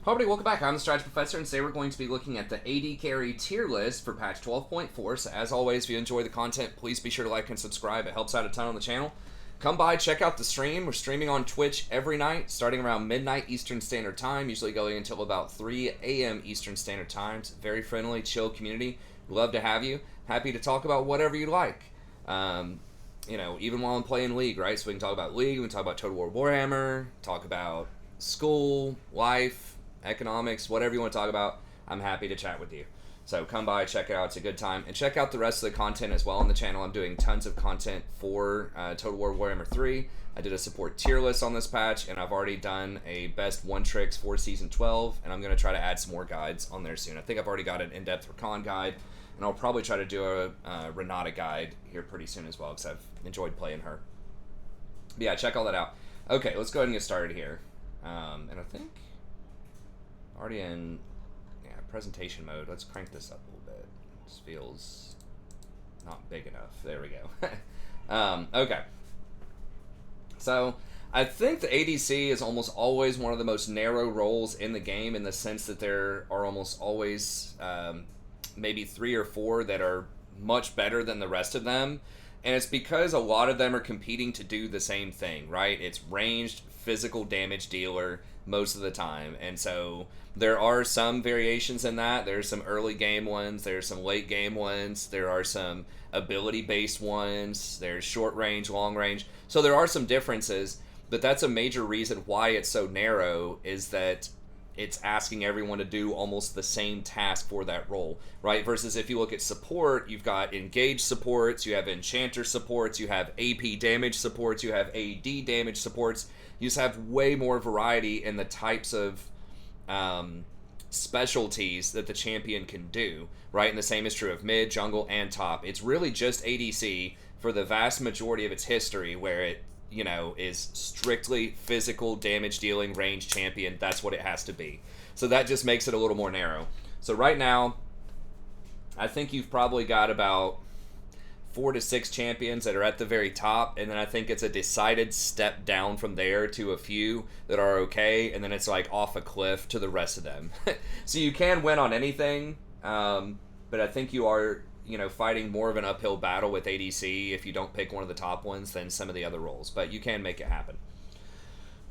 Hello everybody, welcome back. I'm the Strategy Professor, and today we're going to be looking at the AD Carry tier list for patch 12.4. So as always, if you enjoy the content, please be sure to like and subscribe. It helps out a ton on the channel. Come by, check out the stream. We're streaming on Twitch every night, starting around midnight Eastern Standard Time, usually going until about 3 a.m. Eastern Standard Time. It's a very friendly, chill community. Love to have you. Happy to talk about whatever you like. You know, even while I'm playing League, right? So we can talk about League, we can talk about Total War Warhammer, talk about school, life, economics, whatever you want to talk about. I'm happy to chat with you. So come by, check it out. It's a good time. And check out the rest of the content as well on the channel. I'm doing tons of content for Total War Warhammer 3. I did a support tier list on this patch, and I've already done a best one tricks for Season 12, and I'm going to try to add some more guides on there soon. I think I've already got an in-depth Rakan guide, and I'll probably try to do a Renata guide here pretty soon as well, because I've enjoyed playing her. But yeah, check all that out. Okay, let's go ahead and get started here. And I think already in presentation mode. Let's crank this up a little bit. This feels not big enough. There we go. Okay. So I think the ADC is almost always one of the most narrow roles in the game, in the sense that there are almost always maybe 3 or 4 that are much better than the rest of them. And it's because a lot of them are competing to do the same thing, right? It's ranged, physical damage dealer most of the time. And so there are some variations in that. There's some early game ones. There's some late game ones. There are some ability-based ones. There's short range, long range. So there are some differences, but that's a major reason why it's so narrow, is that it's asking everyone to do almost the same task for that role, right? Versus if you look at support, you've got engage supports, you have enchanter supports, you have AP damage supports, you have AD damage supports. You just have way more variety in the types of specialties that the champion can do, right? And the same is true of mid, jungle, and top. It's really just ADC for the vast majority of its history, where it, you know, is strictly physical damage dealing range champion. That's what it has to be. So that just makes it a little more narrow. So right now, I think you've probably got about 4 to 6 champions that are at the very top, and then I think it's a decided step down from there to a few that are okay, and then it's like off a cliff to the rest of them. So you can win on anything, but I think you are, you know, fighting more of an uphill battle with ADC if you don't pick one of the top ones than some of the other roles, but you can make it happen.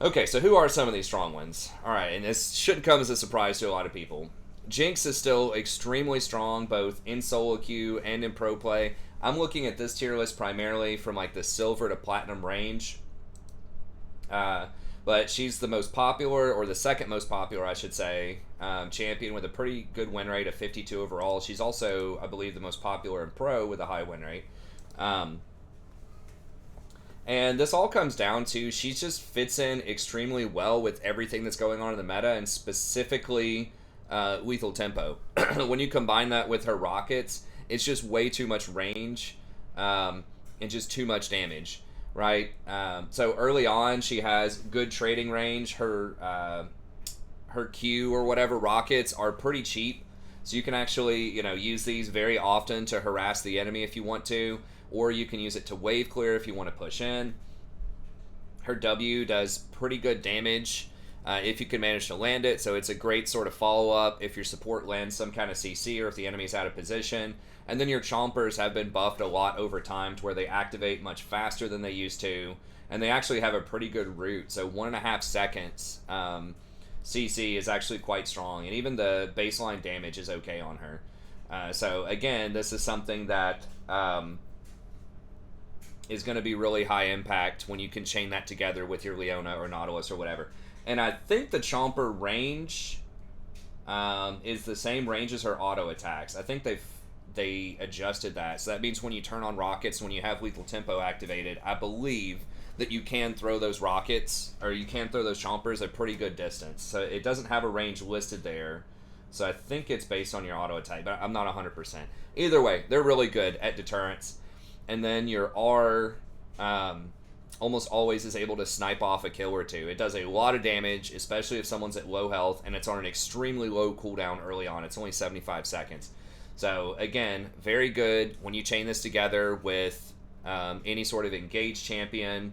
Okay, so who are some of these strong ones? Alright, and this shouldn't come as a surprise to a lot of people. Jinx is still extremely strong, both in solo queue and in pro play. I'm looking at this tier list primarily from like the silver to platinum range. But she's the most popular, or the second most popular, I should say, champion with a pretty good win rate of 52 overall. She's also, I believe, the most popular in pro with a high win rate. And this all comes down to she just fits in extremely well with everything that's going on in the meta, and specifically lethal tempo. When you combine that with her rockets, it's just way too much range and just too much damage, right? So early on, she has good trading range. Her Q or whatever rockets are pretty cheap, so you can actually, you know, use these very often to harass the enemy if you want to, or you can use it to wave clear if you want to push in. Her W does pretty good damage if you can manage to land it, so it's a great sort of follow-up if your support lands some kind of CC or if the enemy's out of position. And then your chompers have been buffed a lot over time to where they activate much faster than they used to, and they actually have a pretty good root, so 1.5 seconds CC is actually quite strong, and even the baseline damage is okay on her. So again, this is something that is going to be really high impact when you can chain that together with your Leona or Nautilus or whatever. And I think the Chomper range is the same range as her auto attacks. I think they adjusted that. So that means when you turn on rockets, when you have lethal tempo activated, I believe that you can throw those rockets, or you can throw those Chompers a pretty good distance. So it doesn't have a range listed there. So I think it's based on your auto attack, but I'm not 100%. Either way, they're really good at deterrence. And then your R almost always is able to snipe off a kill or two. It does a lot of damage, especially if someone's at low health, and it's on an extremely low cooldown early on. It's only 75 seconds. So again, very good when you chain this together with any sort of engaged champion.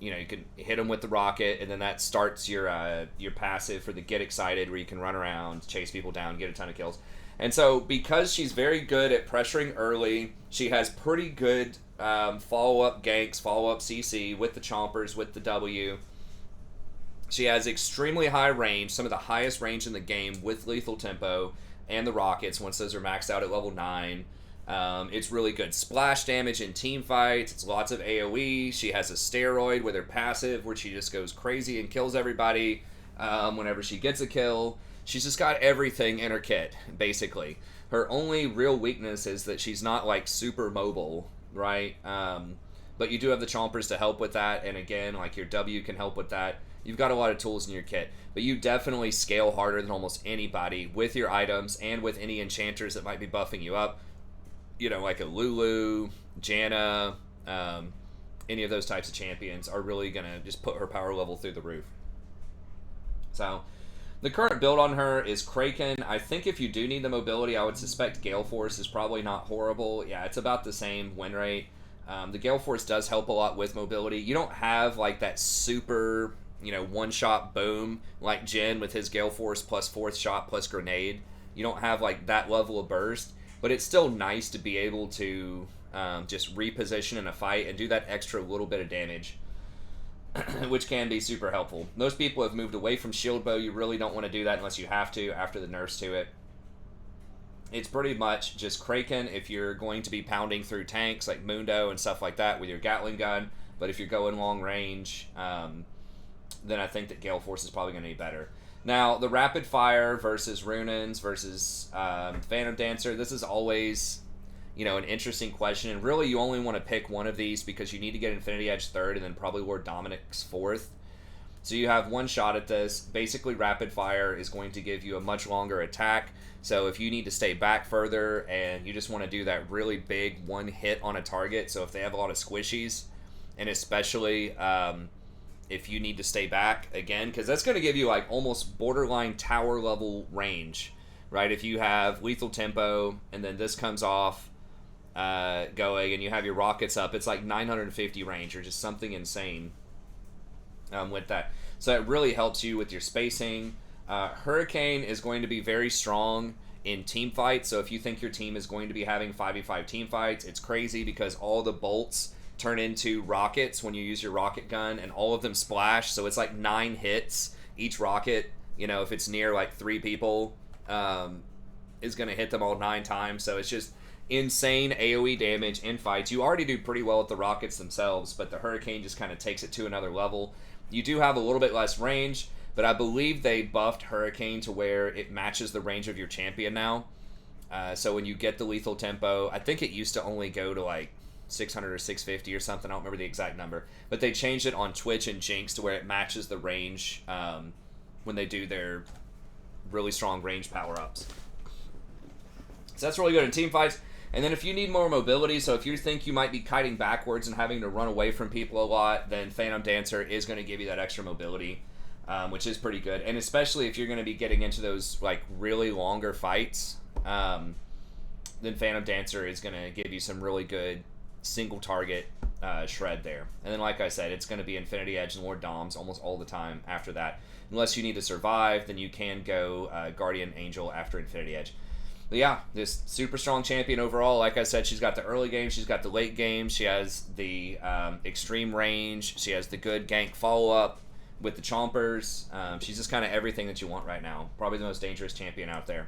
you can hit them with the rocket, and then that starts your passive for the get excited, where you can run around, chase people down, get a ton of kills. And so because she's very good at pressuring early, she has pretty good follow-up ganks, follow-up CC with the chompers, with the W. She has extremely high range, some of the highest range in the game with lethal tempo and the rockets once those are maxed out at level 9. It's really good splash damage in team fights. It's lots of AoE. She has a steroid with her passive where she just goes crazy and kills everybody whenever she gets a kill. She's just got everything in her kit, basically. Her only real weakness is that she's not like super mobile, right? But you do have the chompers to help with that, and again, like your W can help with that. You've got a lot of tools in your kit, but you definitely scale harder than almost anybody with your items and with any enchanters that might be buffing you up. You know, like a Lulu, Janna, any of those types of champions are really going to just put her power level through the roof. So, the current build on her is Kraken. I think if you do need the mobility, I would suspect Gale Force is probably not horrible. Yeah, it's about the same win rate. The Gale Force does help a lot with mobility. You don't have like that super, one-shot boom like Jhin with his Gale Force plus 4th shot plus grenade. You don't have like that level of burst, but it's still nice to be able to just reposition in a fight and do that extra little bit of damage, which can be super helpful. Most people have moved away from shield bow. You really don't want to do that unless you have to after the nerfs to it. It's pretty much just Kraken if you're going to be pounding through tanks like Mundo and stuff like that with your Gatling gun. But if you're going long range, then I think that Gale Force is probably going to be better. Now, the Rapid Fire versus Runins versus Phantom Dancer, this is always, an interesting question. And really, you only want to pick one of these because you need to get Infinity Edge 3rd and then probably Lord Dominic's 4th. So you have one shot at this. Basically, Rapid Fire is going to give you a much longer attack. So if you need to stay back further and you just want to do that really big one hit on a target, so if they have a lot of squishies, and especially if you need to stay back, again, because that's going to give you like almost borderline tower level range, right? If you have lethal tempo and then this comes off going and you have your rockets up, it's like 950 range or just something insane with that. So it really helps you with your spacing. Hurricane is going to be very strong in team fights, so if you think your team is going to be having 5v5 team fights, it's crazy because all the bolts turn into rockets when you use your rocket gun, and all of them splash, so it's like 9 hits. Each rocket, if it's near like 3 people, is going to hit them all 9 times, so it's just insane AoE damage in fights. You already do pretty well with the rockets themselves, but the Hurricane just kind of takes it to another level. You do have a little bit less range, but I believe they buffed Hurricane to where it matches the range of your champion now. So when you get the lethal tempo, I think it used to only go to like 600 or 650 or something. I don't remember the exact number. But they changed it on Twitch and Jinx to where it matches the range when they do their really strong range power-ups. So that's really good in team fights. And then if you need more mobility, so if you think you might be kiting backwards and having to run away from people a lot, then Phantom Dancer is going to give you that extra mobility. Which is pretty good, and especially if you're going to be getting into those like really longer fights, then Phantom Dancer is going to give you some really good single target shred there. And then, like I said, it's going to be Infinity Edge and Lord Doms almost all the time after that. Unless you need to survive, then you can go Guardian Angel after Infinity Edge. But yeah, this super strong champion overall. Like I said, she's got the early game, she's got the late game, she has the extreme range, she has the good gank follow-up with the chompers. She's just kind of everything that you want right now. Probably the most dangerous champion out there.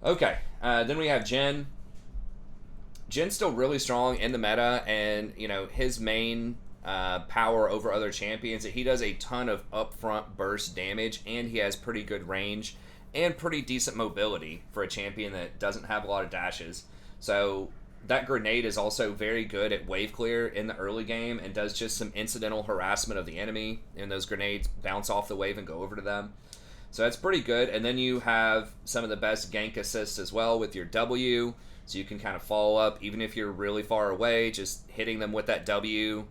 Okay, then we have Jhin. Jin's still really strong in the meta, and his main power over other champions, that he does a ton of upfront burst damage, and he has pretty good range and pretty decent mobility for a champion that doesn't have a lot of dashes. So that grenade is also very good at wave clear in the early game and does just some incidental harassment of the enemy, and those grenades bounce off the wave and go over to them. So that's pretty good. And then you have some of the best gank assists as well with your W, so you can kind of follow up even if you're really far away, just hitting them with that W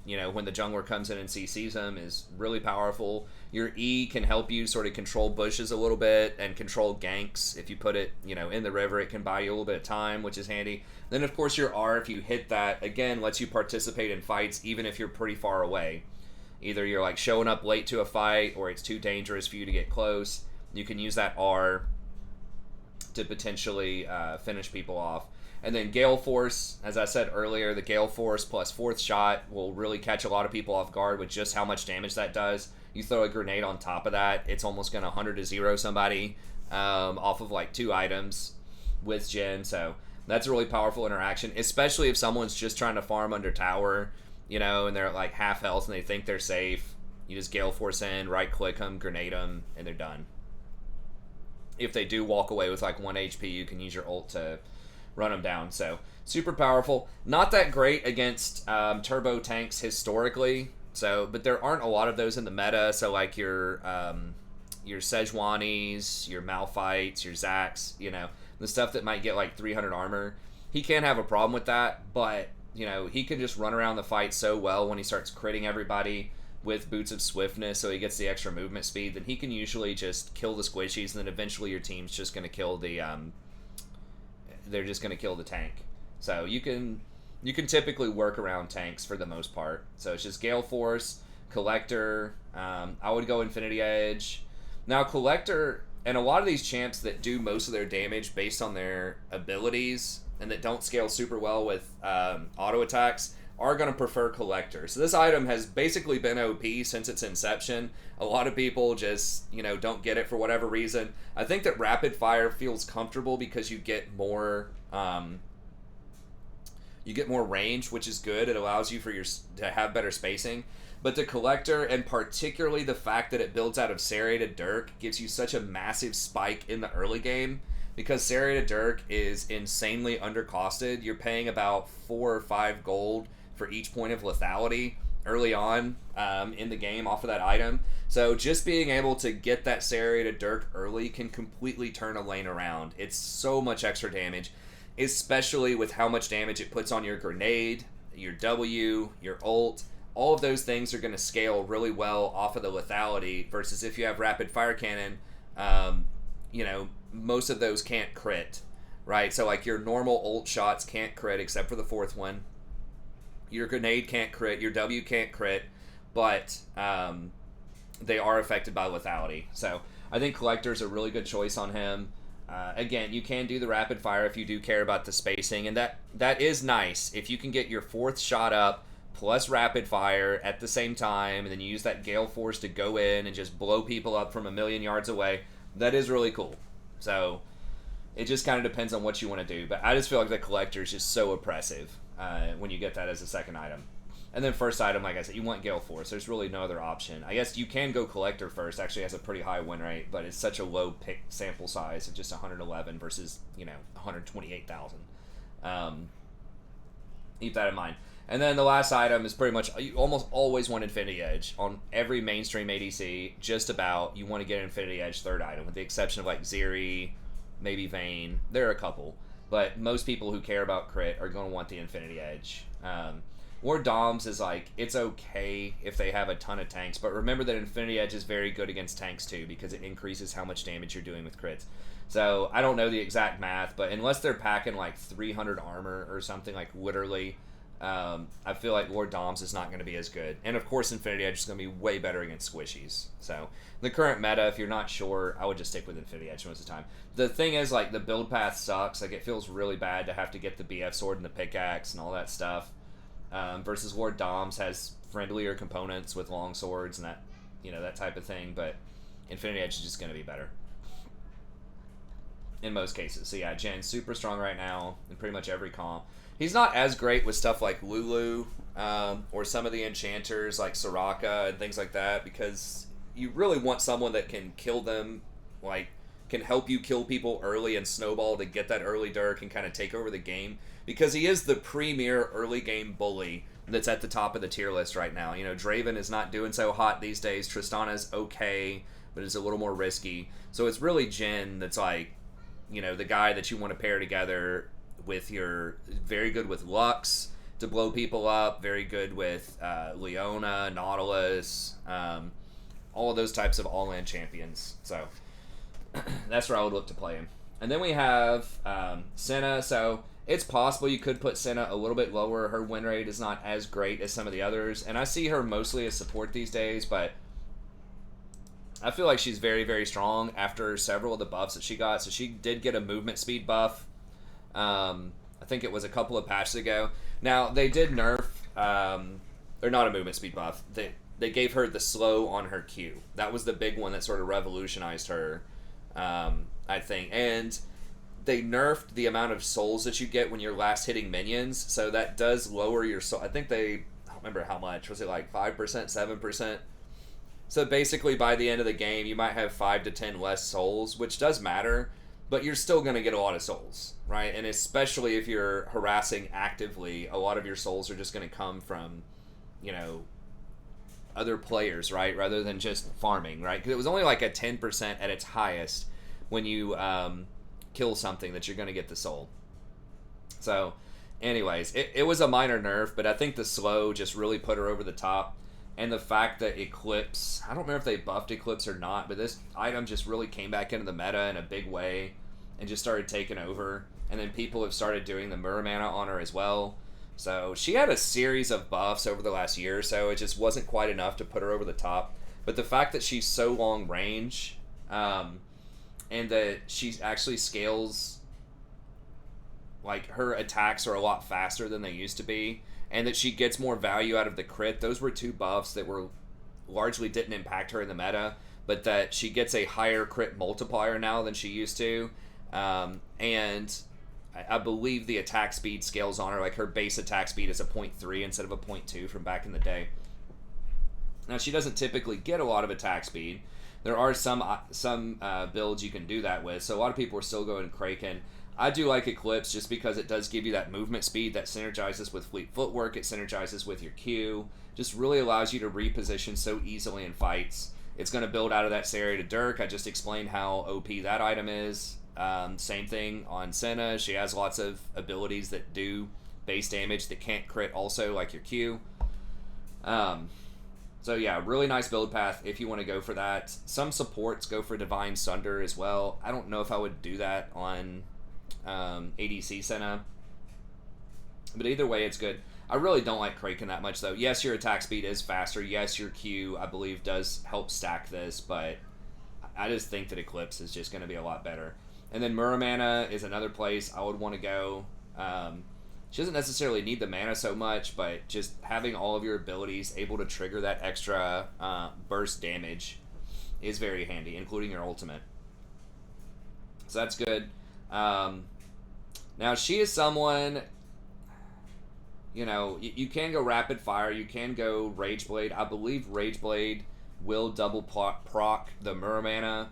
when the jungler comes in and CCs them is really powerful. Your E can help you sort of control bushes a little bit and control ganks. If you put it, in the river, it can buy you a little bit of time, which is handy. Then, of course, your R, if you hit that, again, lets you participate in fights even if you're pretty far away. Either you're, like, showing up late to a fight or it's too dangerous for you to get close. You can use that R to potentially finish people off. And then Gale Force, as I said earlier, the Gale Force plus 4th shot will really catch a lot of people off guard with just how much damage that does. You throw a grenade on top of that, it's almost going to 100-0 somebody off of like 2 items with Jhin. So that's a really powerful interaction, especially if someone's just trying to farm under tower, and they're at like half health and they think they're safe. You just Gale Force in, right click them, grenade them, and they're done. If they do walk away with like 1 HP, you can use your ult to run them down. So super powerful. Not that great against turbo tanks historically. So, but there aren't a lot of those in the meta. So like your Sejuanis, your Malphites, your Zacs, the stuff that might get like 300 armor. He can't have a problem with that, but he can just run around the fight so well when he starts critting everybody with Boots of Swiftness, so he gets the extra movement speed. Then he can usually just kill the squishies, and then eventually your team's just going to kill the they're just going to kill the tank. So you can typically work around tanks for the most part. So it's just Gale Force, Collector. I would go Infinity Edge. Now Collector, and a lot of these champs that do most of their damage based on their abilities and that don't scale super well with auto attacks are going to prefer Collector. So this item has basically been OP since its inception. A lot of people just, don't get it for whatever reason. I think that Rapid Fire feels comfortable because you get more range, which is good. It allows you to have better spacing. But the Collector, and particularly the fact that it builds out of Serrated Dirk, gives you such a massive spike in the early game. Because Serrated Dirk is insanely undercosted. You're paying about 4 or 5 gold for each point of lethality early on in the game off of that item. So just being able to get that Serrated Dirk early can completely turn a lane around. It's so much extra damage, especially with how much damage it puts on your grenade, your W, your ult. All of those things are going to scale really well off of the lethality versus if you have Rapid Fire Cannon, most of those can't crit, right? So like your normal ult shots can't crit except for the 4th one. Your grenade can't crit, your W can't crit, but they are affected by lethality. So I think Collector's a really good choice on him. Again, you can do the rapid fire if you do care about the spacing, and that is nice. If you can get your 4th shot up plus rapid fire at the same time, and then you use that Gale Force to go in and just blow people up from a million yards away, that is really cool. So it just kind of depends on what you want to do. But I just feel like the Collector is just so oppressive when you get that as a second item. And then first item, like I said, you want Gale Force. There's really no other option. I guess you can go Collector first. Actually has a pretty high win rate, but it's such a low pick sample size of just 111 versus, 128,000. Keep that in mind. And then the last item is pretty much, you almost always want Infinity Edge. On every mainstream ADC, just about, you want to get Infinity Edge third item, with the exception of like Zeri, maybe Vayne. There are a couple. But most people who care about crit are going to want the Infinity Edge. War Doms is like, it's okay if they have a ton of tanks, but remember that Infinity Edge is very good against tanks too, because it increases how much damage you're doing with crits. So I don't know the exact math, but unless they're packing like 300 armor or something, like literally, I feel like Lord Doms is not going to be as good. And of course Infinity Edge is going to be way better against squishies. So the current meta, if you're not sure, I would just stick with Infinity Edge most of the time. The thing is, like, the build path sucks. Like, it feels really bad to have to get the BF sword and the pickaxe and all that stuff. Versus Lord Doms has friendlier components with long swords and that, that type of thing. But Infinity Edge is just going to be better in most cases. So yeah, Jin's super strong right now in pretty much every comp. He's not as great with stuff like Lulu or some of the enchanters like Soraka and things like that, because you really want someone that can kill them, like can help you kill people early and snowball to get that early Dirk and kind of take over the game, because he is the premier early game bully that's at the top of the tier list right now. Draven is not doing so hot these days. Tristana's okay, but it's a little more risky. So it's really Jhin that's like, the guy that you want to pair together with your very good with Lux, to blow people up. Very good with Leona, Nautilus, all of those types of all-in champions. So that's where I would look to play him. And then we have Senna. So it's possible you could put Senna a little bit lower. Her win rate is not as great as some of the others. And I see her mostly as support these days, but I feel like she's very, very strong after several of the buffs that she got. So she did get a movement speed buff. I think it was a couple of patches ago. Now, they did nerf, or not a movement speed buff. They gave her the slow on her Q. That was the big one that sort of revolutionized her, I think. And they nerfed the amount of souls that you get when you're last hitting minions. So that does lower your soul. I think I don't remember how much. Was it like 5%, 7%? So basically, by the end of the game, you might have 5 to 10 less souls, which does matter, but you're still going to get a lot of souls, right? And especially if you're harassing actively, a lot of your souls are just going to come from, other players, right? Rather than just farming, right? Because it was only like a 10% at its highest when you kill something that you're going to get the soul. So, anyways, it was a minor nerf, but I think the slow just really put her over the top. And the fact that Eclipse, I don't remember if they buffed Eclipse or not, but this item just really came back into the meta in a big way and just started taking over. And then people have started doing the Mirror Mana on her as well. So she had a series of buffs over the last year or so. It just wasn't quite enough to put her over the top. But the fact that she's so long range, and that she actually scales, like her attacks are a lot faster than they used to be, and that she gets more value out of the crit. Those were two buffs that were largely didn't impact her in the meta, but that she gets a higher crit multiplier now than she used to. And I believe the attack speed scales on her. Like her base attack speed is a 0.3 instead of a 0.2 from back in the day. Now she doesn't typically get a lot of attack speed. There are some builds you can do that with. So a lot of people are still going Kraken. I do like Eclipse just because it does give you that movement speed that synergizes with Fleet Footwork. It synergizes with your Q. Just really allows you to reposition so easily in fights. It's going to build out of that Zeri to Dirk. I just explained how OP that item is. Same thing on Senna. She has lots of abilities that do base damage that can't crit also, like your Q. So yeah, really nice build path if you want to go for that. Some supports go for Divine Sunder as well. I don't know if I would do that on ADC Senna, but either way it's good. I really don't like Kraken that much though. Yes, your attack speed is faster. Yes, your Q I believe does help stack this, but I just think that Eclipse is just going to be a lot better. And then Mirror Mana is another place I would want to go. She doesn't necessarily need the mana so much, but just having all of your abilities able to trigger that extra burst damage is very handy, including your ultimate. So that's good. Now she is someone, you can go Rapid Fire, you can go Rage Blade. I believe Rage Blade will double proc the Mirror Mana,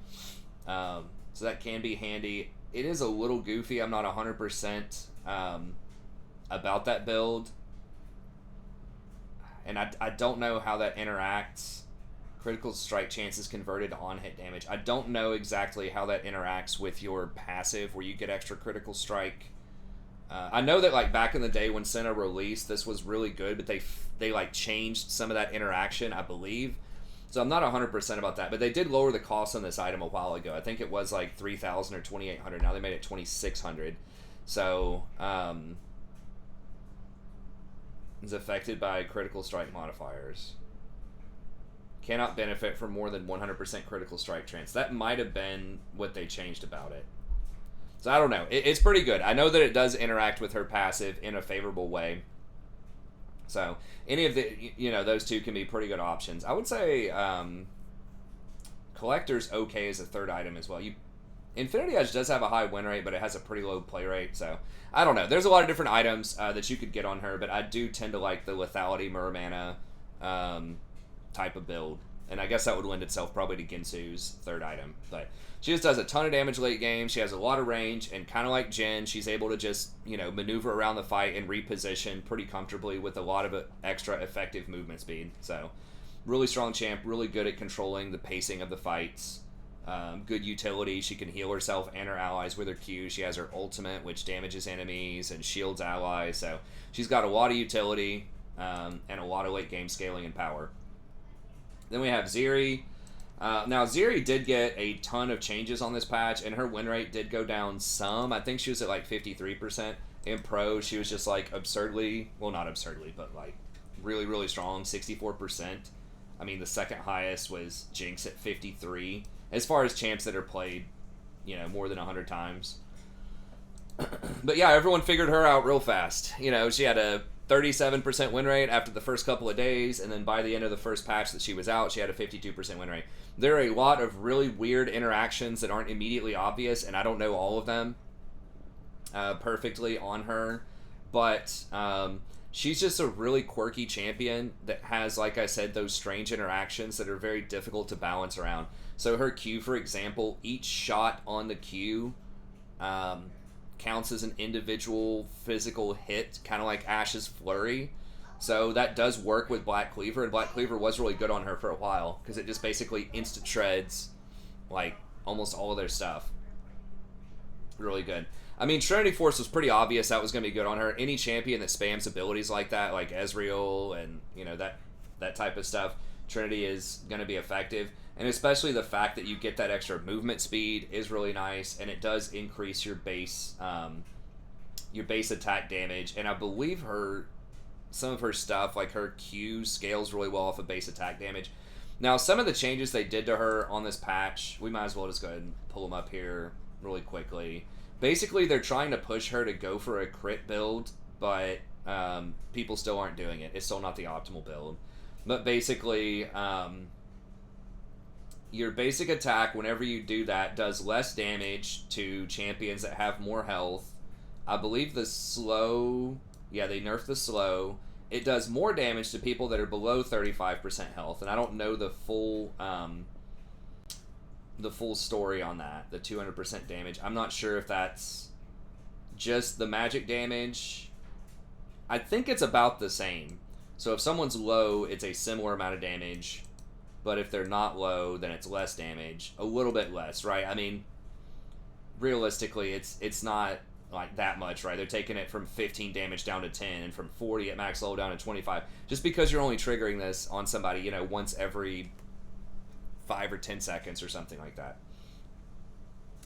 so that can be handy. It is a little goofy. I'm not 100% about that build, and I don't know how that interacts. Critical strike chances converted to on-hit damage. I don't know exactly how that interacts with your passive where you get extra critical strike. I know that like back in the day when Senna released, this was really good, but they like changed some of that interaction, I believe. So I'm not 100% about that, but they did lower the cost on this item a while ago. I think it was like 3,000 or 2,800. Now they made it 2,600. So is affected by critical strike modifiers. Cannot benefit from more than 100% critical strike chance. That might have been what they changed about it. So I don't know. It's pretty good. I know that it does interact with her passive in a favorable way. So any of the, those two can be pretty good options. I would say Collector's okay as a third item as well. Infinity Edge does have a high win rate, but it has a pretty low play rate. So I don't know. There's a lot of different items that you could get on her, but I do tend to like the Lethality Mirror Mana type of build, and I guess that would lend itself probably to Ginsu's third item. But she just does a ton of damage late game. She has a lot of range, and kind of like Jhin, she's able to just maneuver around the fight and reposition pretty comfortably with a lot of extra effective movement speed. So really strong champ, really good at controlling the pacing of the fights. Good utility. She can heal herself and her allies with her Q. She has her ultimate, which damages enemies and shields allies. So she's got a lot of utility and a lot of late game scaling and power. Then we have Zeri. Now, Zeri did get a ton of changes on this patch, and her win rate did go down some. I think she was at like 53%. In Pro, she was just like absurdly, well, not absurdly, but like really, really strong, 64%. I mean, the second highest was Jinx at 53. As far as champs that are played, you know, more than 100 times. But yeah, everyone figured her out real fast. You know, she had a 37% win rate after the first couple of days, and then by the end of the first patch that she was out, she had a 52% win rate. There are a lot of really weird interactions that aren't immediately obvious, and I don't know all of them perfectly on her, but she's just a really quirky champion that has, like I said, those strange interactions that are very difficult to balance around. So her Q, for example, each shot on the Q counts as an individual physical hit, kind of like Ashe's Flurry. So that does work with Black Cleaver, and Black Cleaver was really good on her for a while, because it just basically instant shreds, like, almost all of their stuff. Really good. I mean, Trinity Force was pretty obvious that was going to be good on her. Any champion that spams abilities like that, like Ezreal and, you know, that type of stuff, Trinity is going to be effective. And especially the fact that you get that extra movement speed is really nice, and it does increase your base attack damage. And I believe some of her stuff, like her Q, scales really well off of base attack damage. Now, some of the changes they did to her on this patch, we might as well just go ahead and pull them up here really quickly. Basically, they're trying to push her to go for a crit build, but people still aren't doing it. It's still not the optimal build. But basically, your basic attack, whenever you do that, does less damage to champions that have more health. I believe the slow... Yeah, they nerfed the slow. It does more damage to people that are below 35% health, and I don't know the full story on that, the 200% damage. I'm not sure if that's just the magic damage. I think it's about the same. So if someone's low, it's a similar amount of damage, but if they're not low, then it's less damage. A little bit less, right? I mean, realistically, it's not like that much, right? They're taking it from 15 damage down to 10, and from 40 at max level down to 25. Just because you're only triggering this on somebody, you know, once every 5 or 10 seconds or something like that.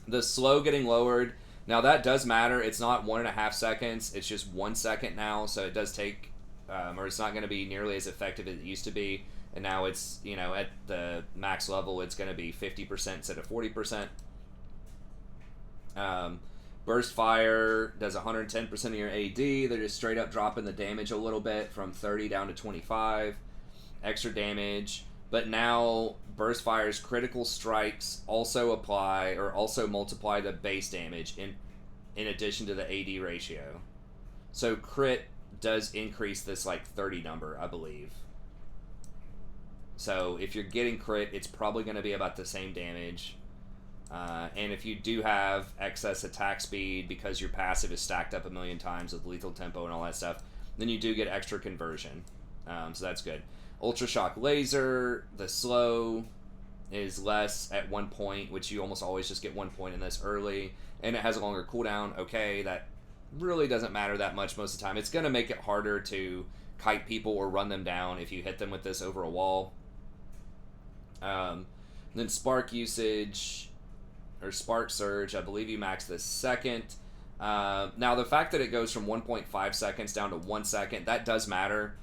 The slow getting lowered, now that does matter. It's not 1.5 seconds, it's just 1 second now, so it does take, or it's not going to be nearly as effective as it used to be, and now it's, you know, at the max level, it's going to be 50% instead of 40%. Burst Fire does 110% of your AD. They're just straight up dropping the damage a little bit from 30 down to 25. Extra damage. But now Burst Fire's critical strikes also apply, or also multiply the base damage in addition to the AD ratio. So crit does increase this like 30 number, I believe. So if you're getting crit, it's probably going to be about the same damage. And if you do have excess attack speed because your passive is stacked up a million times with lethal tempo and all that stuff, then you do get extra conversion. So that's good. Ultra Shock Laser, the slow is less at 1 point, which you almost always just get 1 point in this early, and it has a longer cooldown. Okay, that really doesn't matter that much most of the time. It's going to make it harder to kite people or run them down if you hit them with this over a wall. Then Spark usage, or Spark Surge, I believe you max this second. Now, the fact that it goes from 1.5 seconds down to 1 second, that does matter.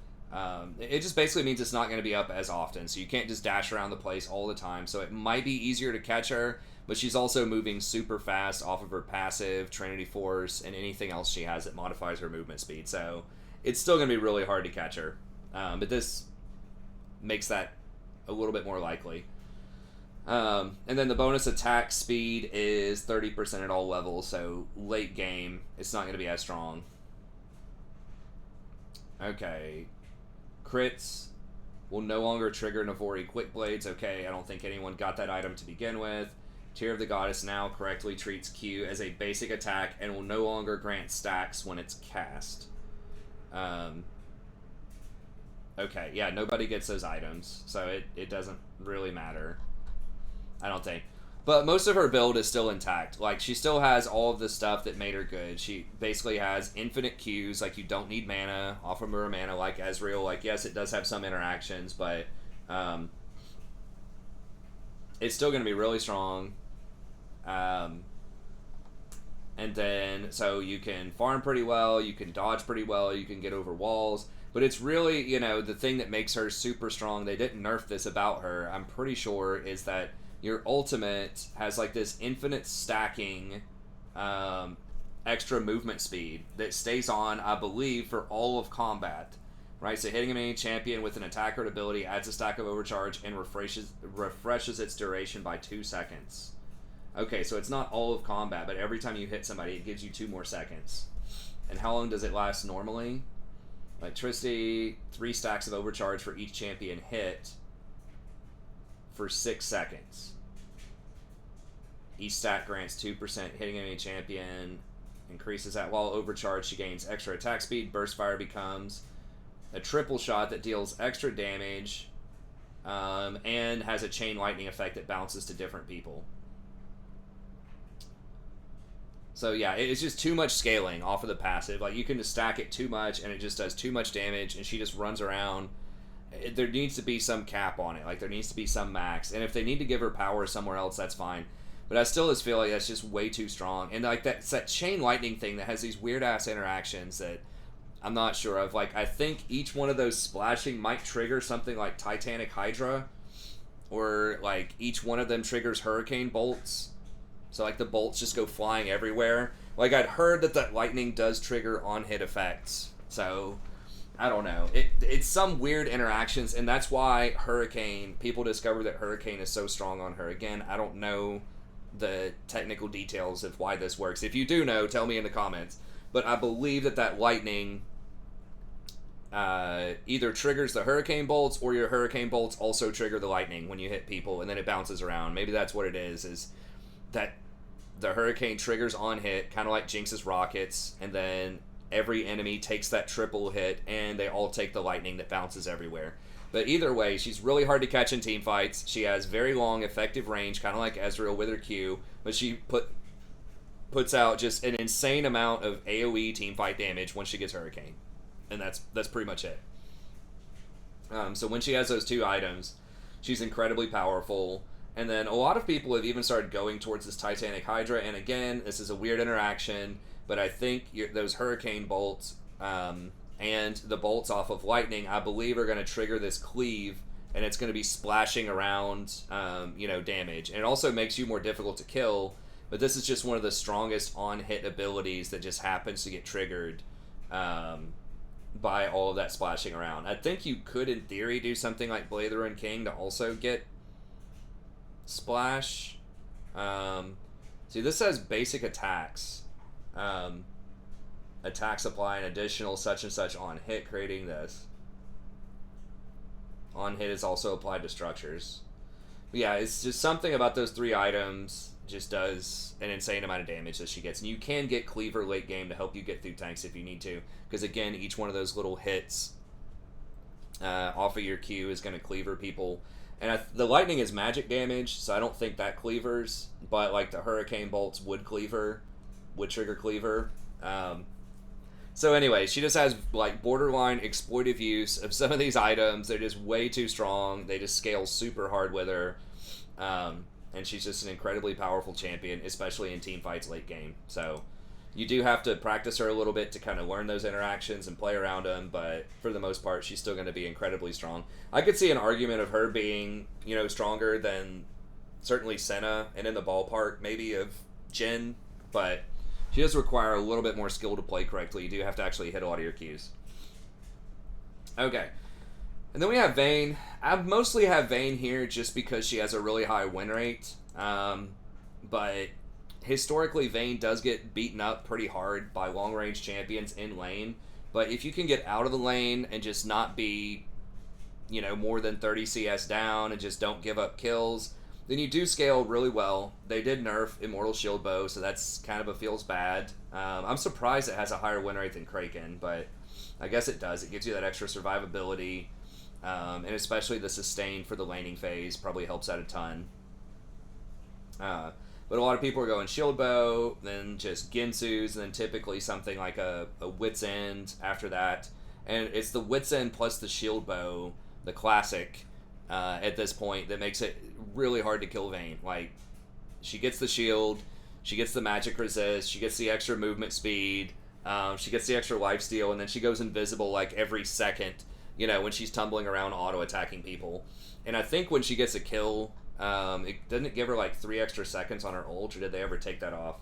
It just basically means it's not going to be up as often, so you can't just dash around the place all the time. So it might be easier to catch her, but she's also moving super fast off of her passive, Trinity Force, and anything else she has that modifies her movement speed. So it's still going to be really hard to catch her. But this makes that a little bit more likely. And then the bonus attack speed is 30% at all levels, so late game, it's not going to be as strong. Okay. Crits will no longer trigger Navori Quick Blades. Okay, I don't think anyone got that item to begin with. Tear of the Goddess now correctly treats Q as a basic attack and will no longer grant stacks when it's cast. Okay, yeah, nobody gets those items, so it doesn't really matter, I don't think. But most of her build is still intact. Like, she still has all of the stuff that made her good. She basically has infinite Qs. Like, you don't need mana off of her mana like Ezreal. Like, yes, it does have some interactions, but it's still going to be really strong. And then, so you can farm pretty well, you can dodge pretty well, you can get over walls. But it's really, you know, the thing that makes her super strong, they didn't nerf this about her, I'm pretty sure, is that your ultimate has like this infinite stacking extra movement speed that stays on, I believe, for all of combat. Right, so hitting a main champion with an attack or ability adds a stack of overcharge and refreshes its duration by 2 seconds. Okay, so it's not all of combat, but every time you hit somebody, it gives you 2 more seconds. And how long does it last normally? Electricity, 3 stacks of overcharge for each champion hit for 6 seconds. Each stack grants 2% hitting enemy champion, increases that while overcharged. She gains extra attack speed. Burst fire becomes a triple shot that deals extra damage and has a chain lightning effect that bounces to different people. So yeah, it's just too much scaling off of the passive. Like, you can just stack it too much and it just does too much damage and she just runs around. There needs to be some cap on it. Like, there needs to be some max. And if they need to give her power somewhere else, that's fine. But I still just feel like that's just way too strong. And like that chain lightning thing that has these weird ass interactions that I'm not sure of. Like, I think each one of those splashing might trigger something like Titanic Hydra, or like each one of them triggers hurricane bolts. So like the bolts just go flying everywhere. Like, I'd heard that lightning does trigger on-hit effects. So I don't know. It's some weird interactions, and that's why Hurricane, people discover that Hurricane is so strong on her. Again, I don't know the technical details of why this works. If you do know, tell me in the comments. But I believe that lightning either triggers the hurricane bolts, or your hurricane bolts also trigger the lightning when you hit people, and then it bounces around. Maybe that's what it is that the hurricane triggers on hit, kind of like Jinx's rockets, and then every enemy takes that triple hit, and they all take the lightning that bounces everywhere. But either way, she's really hard to catch in team fights. She has very long effective range, kind of like Ezreal with her Q, but she puts out just an insane amount of AoE teamfight damage when she gets Hurricane. And that's pretty much it. So when she has those 2 items, she's incredibly powerful. And then a lot of people have even started going towards this Titanic Hydra. And again, this is a weird interaction, but I think those Hurricane bolts and the bolts off of Lightning, I believe, are going to trigger this cleave, and it's going to be splashing around, damage. And it also makes you more difficult to kill. But this is just one of the strongest on-hit abilities that just happens to get triggered by all of that splashing around. I think you could, in theory, do something like Blade of the Ruined King to also get splash. See, this says basic attacks. Attacks apply an additional such and such on hit, creating this. On hit is also applied to structures. But yeah, it's just something about those 3 items just does an insane amount of damage that she gets. And you can get Cleaver late game to help you get through tanks if you need to. Because again, each one of those little hits off of your Q is going to cleaver people. And the lightning is magic damage, so I don't think that cleavers. But like the hurricane bolts would trigger cleaver. So anyway, she just has like borderline exploitive use of some of these items. They're just way too strong. They just scale super hard with her. And she's just an incredibly powerful champion, especially in team fights late game. So you do have to practice her a little bit to kind of learn those interactions and play around them, but for the most part, she's still going to be incredibly strong. I could see an argument of her being, stronger than certainly Senna, and in the ballpark maybe of Jhin, but she does require a little bit more skill to play correctly. You do have to actually hit a lot of your Qs. Okay. And then we have Vayne. I mostly have Vayne here just because she has a really high win rate. But historically, Vayne does get beaten up pretty hard by long-range champions in lane. But if you can get out of the lane and just not be, more than 30 CS down and just don't give up kills, then you do scale really well. They did nerf Immortal Shield Bow, so that's kind of feels bad. I'm surprised it has a higher win rate than Kraken, but I guess it does. It gives you that extra survivability. And especially the sustain for the laning phase probably helps out a ton. But a lot of people are going shield bow, then just Ginsu's, and then typically something like a Wit's End after that. And it's the Wit's End plus the shield bow, the classic, at this point, that makes it really hard to kill Vayne. Like, she gets the shield, she gets the magic resist, she gets the extra movement speed, she gets the extra lifesteal, and then she goes invisible like every second, when she's tumbling around auto-attacking people. And I think when she gets a kill, it doesn't give her like 3 extra seconds on her ult, or did they ever take that off?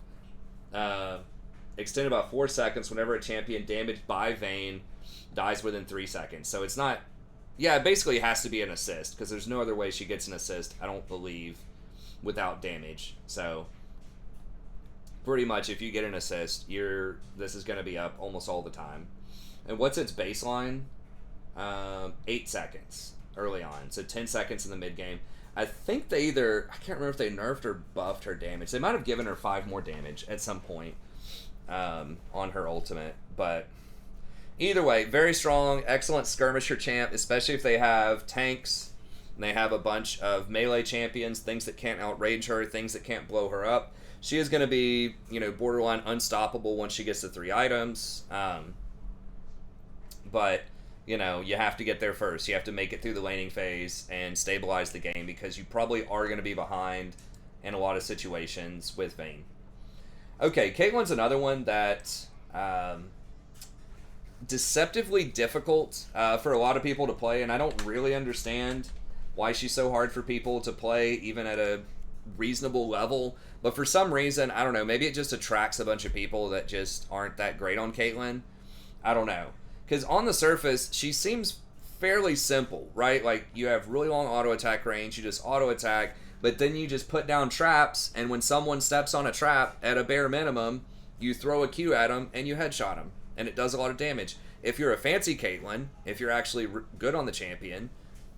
Extend about 4 seconds whenever a champion damaged by Vayne dies within 3 seconds. So it's not... Yeah, it basically has to be an assist, because there's no other way she gets an assist, I don't believe, without damage. So pretty much if you get an assist, this is going to be up almost all the time. And what's its baseline? 8 seconds early on. So 10 seconds in the mid game. I think I can't remember if they nerfed or buffed her damage. They might have given her 5 more damage at some point on her ultimate. But either way, very strong, excellent skirmisher champ, especially if they have tanks and they have a bunch of melee champions, things that can't outrage her, things that can't blow her up. She is going to be, borderline unstoppable once she gets the 3 items. But... you have to get there first. You have to make it through the laning phase and stabilize the game, because you probably are going to be behind in a lot of situations with Vayne. Okay, Caitlyn's another one that deceptively difficult for a lot of people to play, and I don't really understand why she's so hard for people to play, even at a reasonable level. But for some reason, I don't know, maybe it just attracts a bunch of people that just aren't that great on Caitlyn. I don't know. Because on the surface, she seems fairly simple, right? Like, you have really long auto-attack range, you just auto-attack, but then you just put down traps, and when someone steps on a trap, at a bare minimum, you throw a Q at them, and you headshot them, and it does a lot of damage. If you're a fancy Caitlyn, if you're actually good on the champion,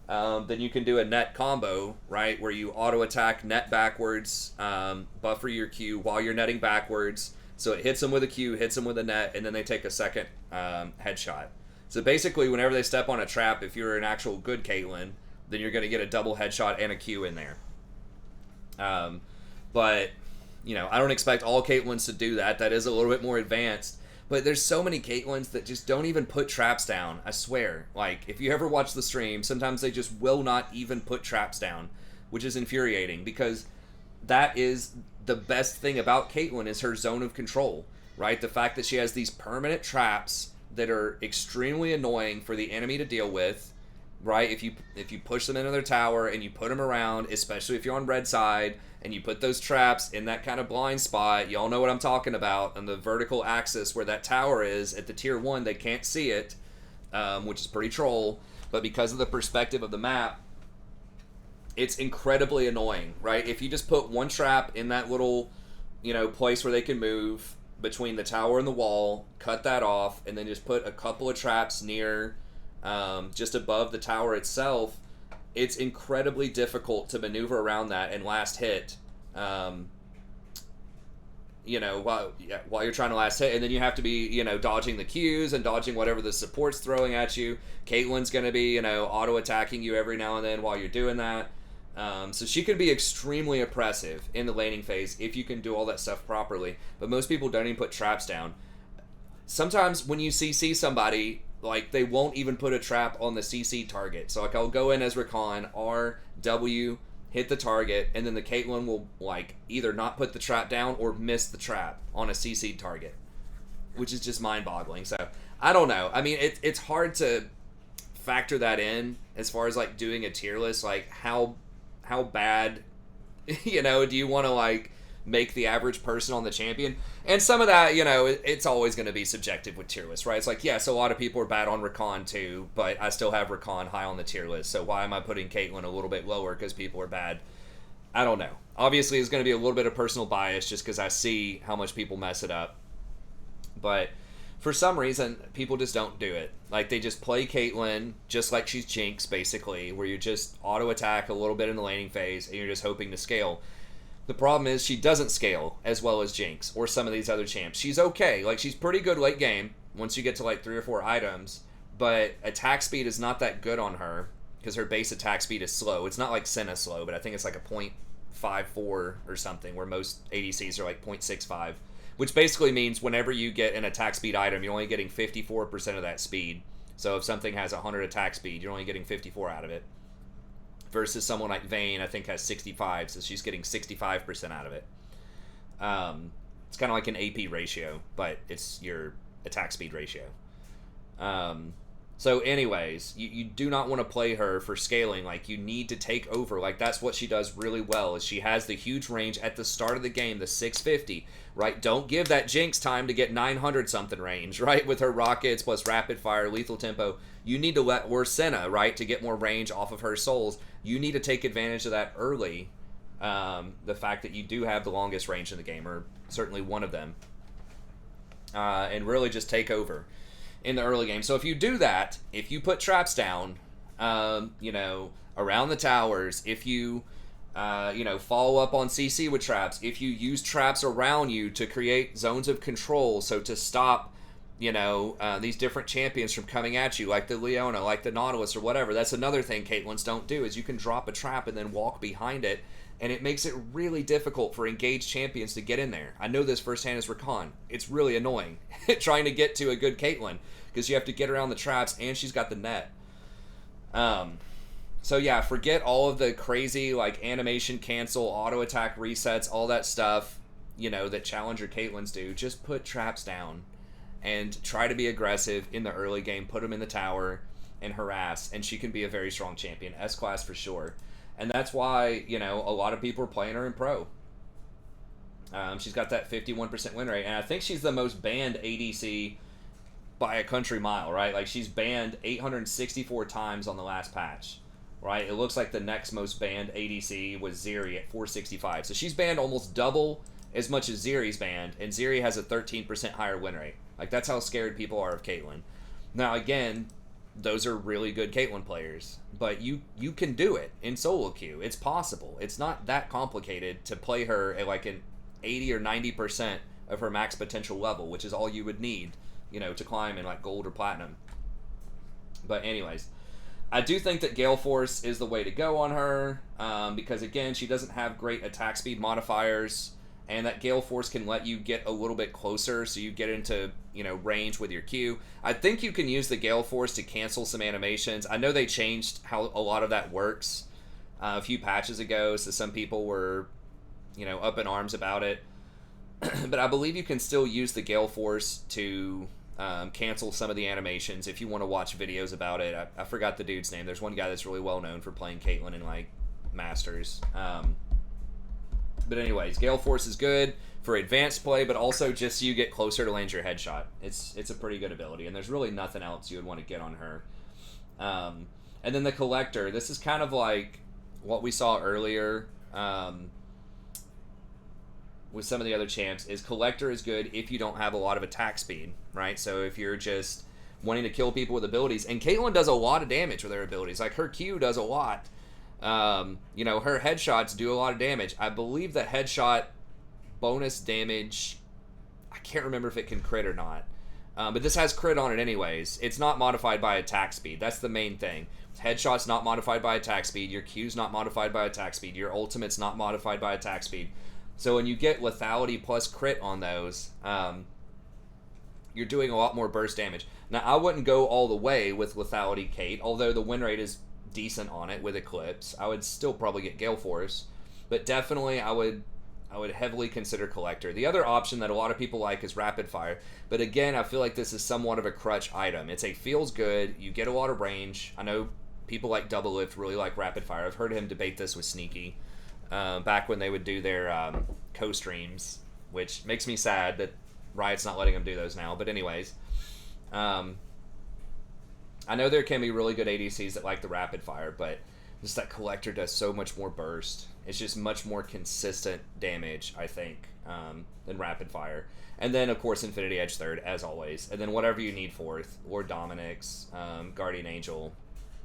then you can do a net combo, right? Where you auto-attack, net backwards, buffer your Q while you're netting backwards. So it hits them with a Q, hits them with a net, and then they take a second headshot. So basically, whenever they step on a trap, if you're an actual good Caitlyn, then you're going to get a double headshot and a Q in there. But, I don't expect all Caitlyns to do that. That is a little bit more advanced. But there's so many Caitlyns that just don't even put traps down. I swear. Like, if you ever watch the stream, sometimes they just will not even put traps down, which is infuriating, because that is... the best thing about Caitlyn is her zone of control, right? The fact that she has these permanent traps that are extremely annoying for the enemy to deal with, right? If you push them into their tower and you put them around, especially if you're on red side, and you put those traps in that kind of blind spot, y'all know what I'm talking about, on the vertical axis where that tower is at the tier 1, they can't see it, which is pretty troll, but because of the perspective of the map, it's incredibly annoying, right? If you just put one trap in that little, place where they can move between the tower and the wall, cut that off, and then just put a couple of traps near, just above the tower itself, it's incredibly difficult to maneuver around that and last hit, while you're trying to last hit, and then you have to be, dodging the Qs and dodging whatever the support's throwing at you. Caitlyn's going to be, auto-attacking you every now and then while you're doing that. So she can be extremely oppressive in the laning phase if you can do all that stuff properly. But most people don't even put traps down. Sometimes when you CC somebody, like, they won't even put a trap on the CC target. So, like, I'll go in as Recon, R, W, hit the target, and then the Caitlyn will, like, either not put the trap down or miss the trap on a CC target, which is just mind-boggling. So, I don't know. I mean, it's hard to factor that in as far as, like, doing a tier list. Like, how bad, do you want to, like, make the average person on the champion? And some of that, it's always going to be subjective with tier lists, right? It's like, yes, a lot of people are bad on Recon too, but I still have Recon high on the tier list, so why am I putting Caitlyn a little bit lower because people are bad? I don't know. Obviously, it's going to be a little bit of personal bias just because I see how much people mess it up. But for some reason, people just don't do it. Like, they just play Caitlyn just like she's Jinx, basically, where you just auto-attack a little bit in the laning phase, and you're just hoping to scale. The problem is she doesn't scale as well as Jinx or some of these other champs. She's okay. Like, she's pretty good late game once you get to, like, 3 or 4 items, but attack speed is not that good on her because her base attack speed is slow. It's not like Senna slow, but I think it's like a 0.54 or something, where most ADCs are like 0.65, which basically means whenever you get an attack speed item, you're only getting 54% of that speed. So if something has 100 attack speed, you're only getting 54 out of it. Versus someone like Vayne, I think, has 65, so she's getting 65% out of it. It's kind of like an AP ratio, but it's your attack speed ratio. So anyways, you do not want to play her for scaling. Like, you need to take over. Like, that's what she does really well, is she has the huge range at the start of the game, the 650, right? Don't give that Jinx time to get 900-something range, right? With her rockets plus rapid fire, lethal tempo. You need to let, or Senna, right, to get more range off of her souls. You need to take advantage of that early. The fact that you do have the longest range in the game, or certainly one of them. And really just take over in the early game. So if you do that, if you put traps down, you know, around the towers, if you, you know, follow up on CC with traps, if you use traps around you to create zones of control, so to stop, you know, these different champions from coming at you, like the Leona, like the Nautilus, or whatever. That's another thing Caitlyn's don't do, is you can drop a trap and then walk behind it, and it makes it really difficult for engaged champions to get in there. I know this firsthand as Rakan. It's really annoying trying to get to a good Caitlyn, because you have to get around the traps, and she's got the net. So yeah, forget all of the crazy, like, animation cancel, auto attack resets, all that stuff, you know, that Challenger Caitlyn's do. Just put traps down and try to be aggressive in the early game. Put them in the tower and harass, and she can be a very strong champion. S-class for sure. And that's why, you know, a lot of people are playing her in Pro. She's got that 51% win rate, and I think she's the most banned ADC by a country mile, right? Like, she's banned 864 times on the last patch, right? It looks like the next most banned ADC was Zeri at 465. So she's banned almost double as much as Zeri's banned, and Zeri has a 13% higher win rate. Like, that's how scared people are of Caitlyn. Now, again, those are really good Caitlyn players, but you can do it in solo queue. It's possible. It's not that complicated to play her at like an 80 or 90% of her max potential level, which is all you would need, you know, to climb in like gold or platinum. But anyways, I do think that Gale Force is the way to go on her, because again, she doesn't have great attack speed modifiers, and that Gale Force can let you get a little bit closer, so you get into, you know, range with your Q. I think you can use the Gale Force to cancel some animations. I know they changed how a lot of that works a few patches ago, so some people were, you know, up in arms about it. But I believe you can still use the Gale Force to cancel some of the animations if you want to watch videos about it. I forgot the dude's name. There's one guy that's really well known for playing Caitlyn in, like, Masters. But anyways, Gale Force is good for advanced play, but also just so you get closer to land your headshot. It's a pretty good ability, and there's really nothing else you would want to get on her. And then the Collector. This is kind of like what we saw earlier with some of the other champs, is Collector is good if you don't have a lot of attack speed, right? So if you're just wanting to kill people with abilities, and Caitlyn does a lot of damage with her abilities. Like, her Q does a lot. You know, her headshots do a lot of damage. I believe the headshot bonus damage, I can't remember if it can crit or not, but this has crit on it anyways. It's not modified by attack speed. That's the main thing. Headshot's not modified by attack speed. Your Q's not modified by attack speed. Your ultimate's not modified by attack speed. So when you get lethality plus crit on those, you're doing a lot more burst damage. Now, I wouldn't go all the way with lethality Kate, although the win rate is decent on it with Eclipse. I would still probably get Gale Force, but definitely I would heavily consider Collector. The other option that a lot of people like is Rapid Fire, but again, I feel like this is somewhat of a crutch item. It's a feels good, you get a lot of range. I know people like Double Lift really like Rapid Fire. I've heard him debate this with Sneaky back when they would do their co-streams, which makes me sad that Riot's not letting them do those now. But anyways, I know there can be really good ADCs that like the Rapid Fire, but just that Collector does so much more burst. It's just much more consistent damage, I think, than Rapid Fire. And then, of course, Infinity Edge third, as always. And then whatever you need fourth, or Dominic's, Guardian Angel,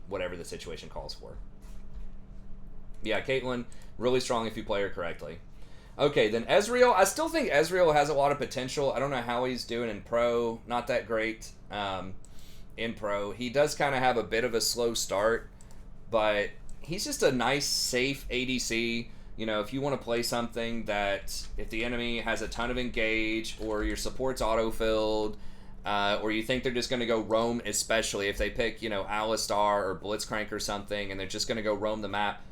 whatever the situation calls for. Yeah, Caitlyn, really strong if you play her correctly. Okay, then Ezreal. I still think Ezreal has a lot of potential. I don't know how he's doing in Pro. Not that great. In Pro, he does kind of have a bit of a slow start, but he's just a nice, safe ADC You know, if you want to play something that if the enemy has a ton of engage or your support's auto-filled, or you think they're just going to go roam, especially if they pick, you know, Alistar or Blitzcrank or something, and they're just going to go roam the map,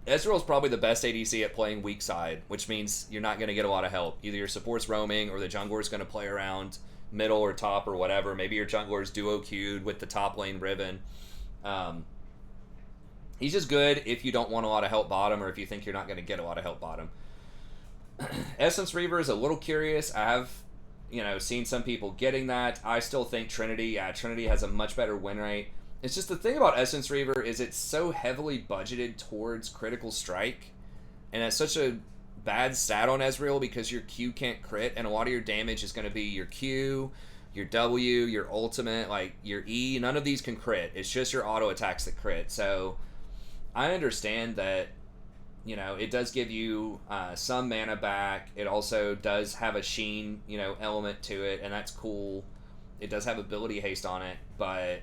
Ezreal's probably the best ADC at playing weak side, which means you're not going to get a lot of help. Either your support's roaming or the jungler's going to play around middle or top or whatever. Maybe your jungler's duo queued with the top lane Riven. He's just good if you don't want a lot of help bottom or if you think you're not going to get a lot of help bottom. Essence Reaver is a little curious. I have, you know, seen some people getting that. I still think Trinity, Trinity has a much better win rate. It's just the thing about Essence Reaver is it's so heavily budgeted towards critical strike, and it's such a bad stat on Ezreal because your Q can't crit, and a lot of your damage is going to be your Q, your W, your ultimate, like your E. None of these can crit. It's just your auto attacks that crit. So I understand that, you know, it does give you some mana back. It also does have a sheen, you know, element to it, and that's cool. It does have ability haste on it, but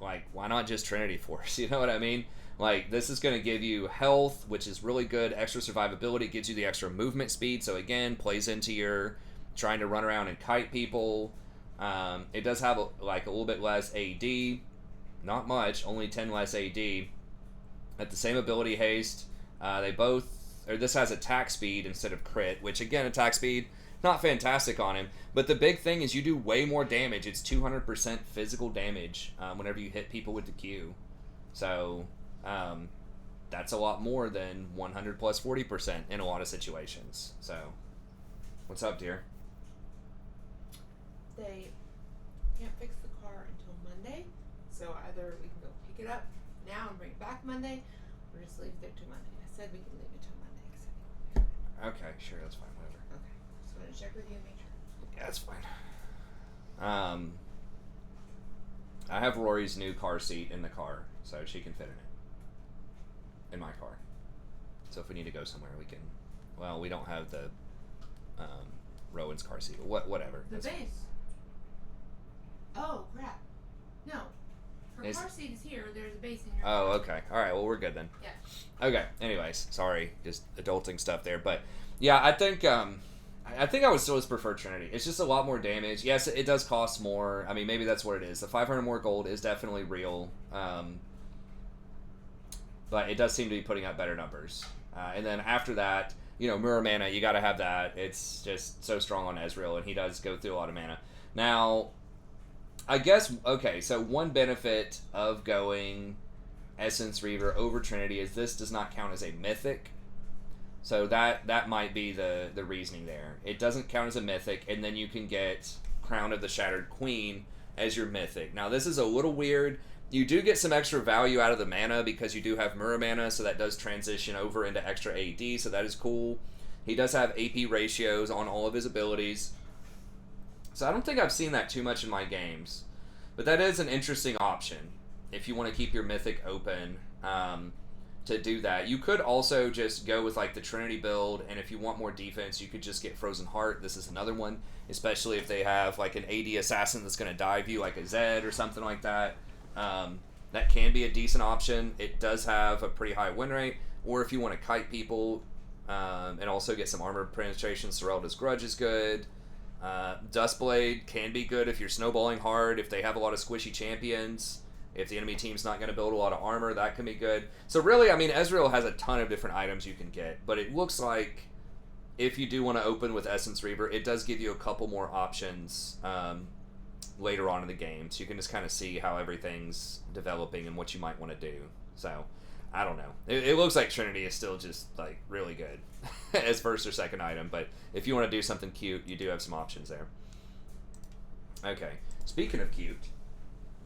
like, why not just Trinity Force? You know what I mean? Like, this is going to give you health, which is really good. Extra survivability. It gives you the extra movement speed. So, again, plays into your trying to run around and kite people. It does have, a little bit less AD. Not much. Only 10 less AD. At the same ability haste. This has attack speed instead of crit, which, again, attack speed, not fantastic on him. But the big thing is you do way more damage. It's 200% physical damage whenever you hit people with the Q. So that's a lot more than 100 plus 40% in a lot of situations. So what's up, dear? They can't fix the car until Monday. So either we can go pick it up now and bring it back Monday, or just leave it till Monday. I said we can leave it till Monday. Okay, sure, that's fine, whatever. Okay. Just wanted to check with you and make sure. Yeah, that's fine. I have Rory's new car seat in the car, so she can fit in it. In my car. So if we need to go somewhere, we can. Well, we don't have the Rowan's car seat, but whatever. The base. Oh crap! No, her car seat is here. There's a base in your. Oh, okay. All right. Well, we're good then. Yeah. Okay. Anyways, sorry, just adulting stuff there, but yeah, I think I would still just prefer Trinity. It's just a lot more damage. Yes, it does cost more. I mean, maybe that's what it is. The 500 more gold is definitely real. But it does seem to be putting up better numbers. And then after that, you know, Mirror Mana, you got to have that. It's just so strong on Ezreal, and he does go through a lot of mana. Now, I guess, okay, so one benefit of going Essence Reaver over Trinity is this does not count as a mythic. So that might be the reasoning there. It doesn't count as a mythic, and then you can get Crown of the Shattered Queen as your mythic. Now, this is a little weird. You do get some extra value out of the mana because you do have Mirror Mana, so that does transition over into extra AD, so that is cool. He does have AP ratios on all of his abilities. So I don't think I've seen that too much in my games. But that is an interesting option if you want to keep your mythic open. To do that. You could also just go with like the Trinity build, and if you want more defense, you could just get Frozen Heart. This is another one, especially if they have like an AD assassin that's going to dive you, like a Zed or something like that. That can be a decent option. It does have a pretty high win rate. Or if you want to kite people and also get some armor penetration, Serelda's Grudge is good. Dustblade can be good if you're snowballing hard, if they have a lot of squishy champions. If the enemy team's not going to build a lot of armor, that can be good. So really, I mean, Ezreal has a ton of different items you can get, but it looks like if you do want to open with Essence Reaver, it does give you a couple more options later on in the game, so you can just kind of see how everything's developing and what you might want to do. So, I don't know. It looks like Trinity is still just, like, really good as first or second item, but if you want to do something cute, you do have some options there. Okay, speaking of cute...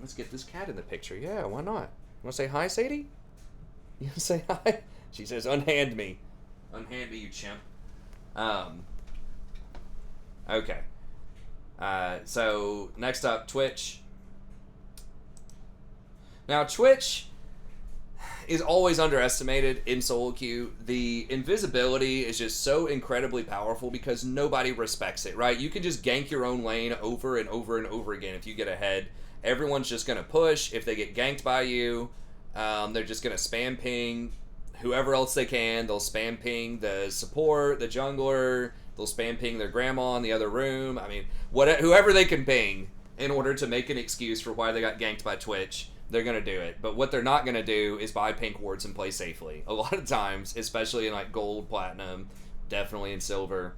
Let's get this cat in the picture. Yeah, why not? You want to say hi, Sadie? You want to say hi? She says, unhand me. Unhand me, you chimp. Okay. So, next up, Twitch. Now, Twitch is always underestimated in solo queue. The invisibility is just so incredibly powerful because nobody respects it, right? You can just gank your own lane over and over and over again if you get ahead. Everyone's just going to push. If they get ganked by you, they're just going to spam ping whoever else they can. They'll spam ping the support, the jungler. They'll spam ping their grandma in the other room. I mean, whoever they can ping in order to make an excuse for why they got ganked by Twitch, they're going to do it. But what they're not going to do is buy pink wards and play safely. A lot of times, especially in like gold, platinum, definitely in silver,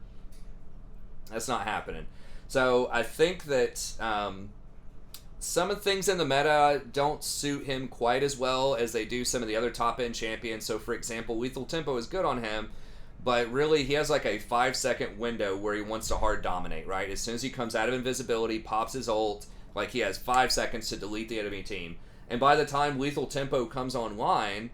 that's not happening. So I think that some of the things in the meta don't suit him quite as well as they do some of the other top-end champions. So, for example, Lethal Tempo is good on him, but really he has like a 5-second window where he wants to hard dominate, right? As soon as he comes out of invisibility, pops his ult, like he has 5 seconds to delete the enemy team. And by the time Lethal Tempo comes online,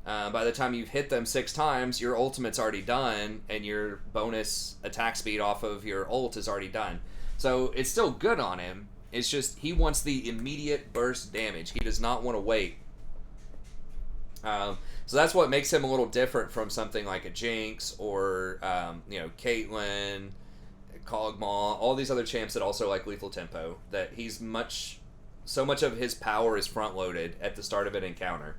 by the time you've hit them 6 times, your ultimate's already done, and your bonus attack speed off of your ult is already done. So it's still good on him. It's just he wants the immediate burst damage. He does not want to wait. So that's what makes him a little different from something like a Jinx or Caitlyn, Kog'Maw, all these other champs that also like lethal tempo. That so much of his power is front loaded at the start of an encounter,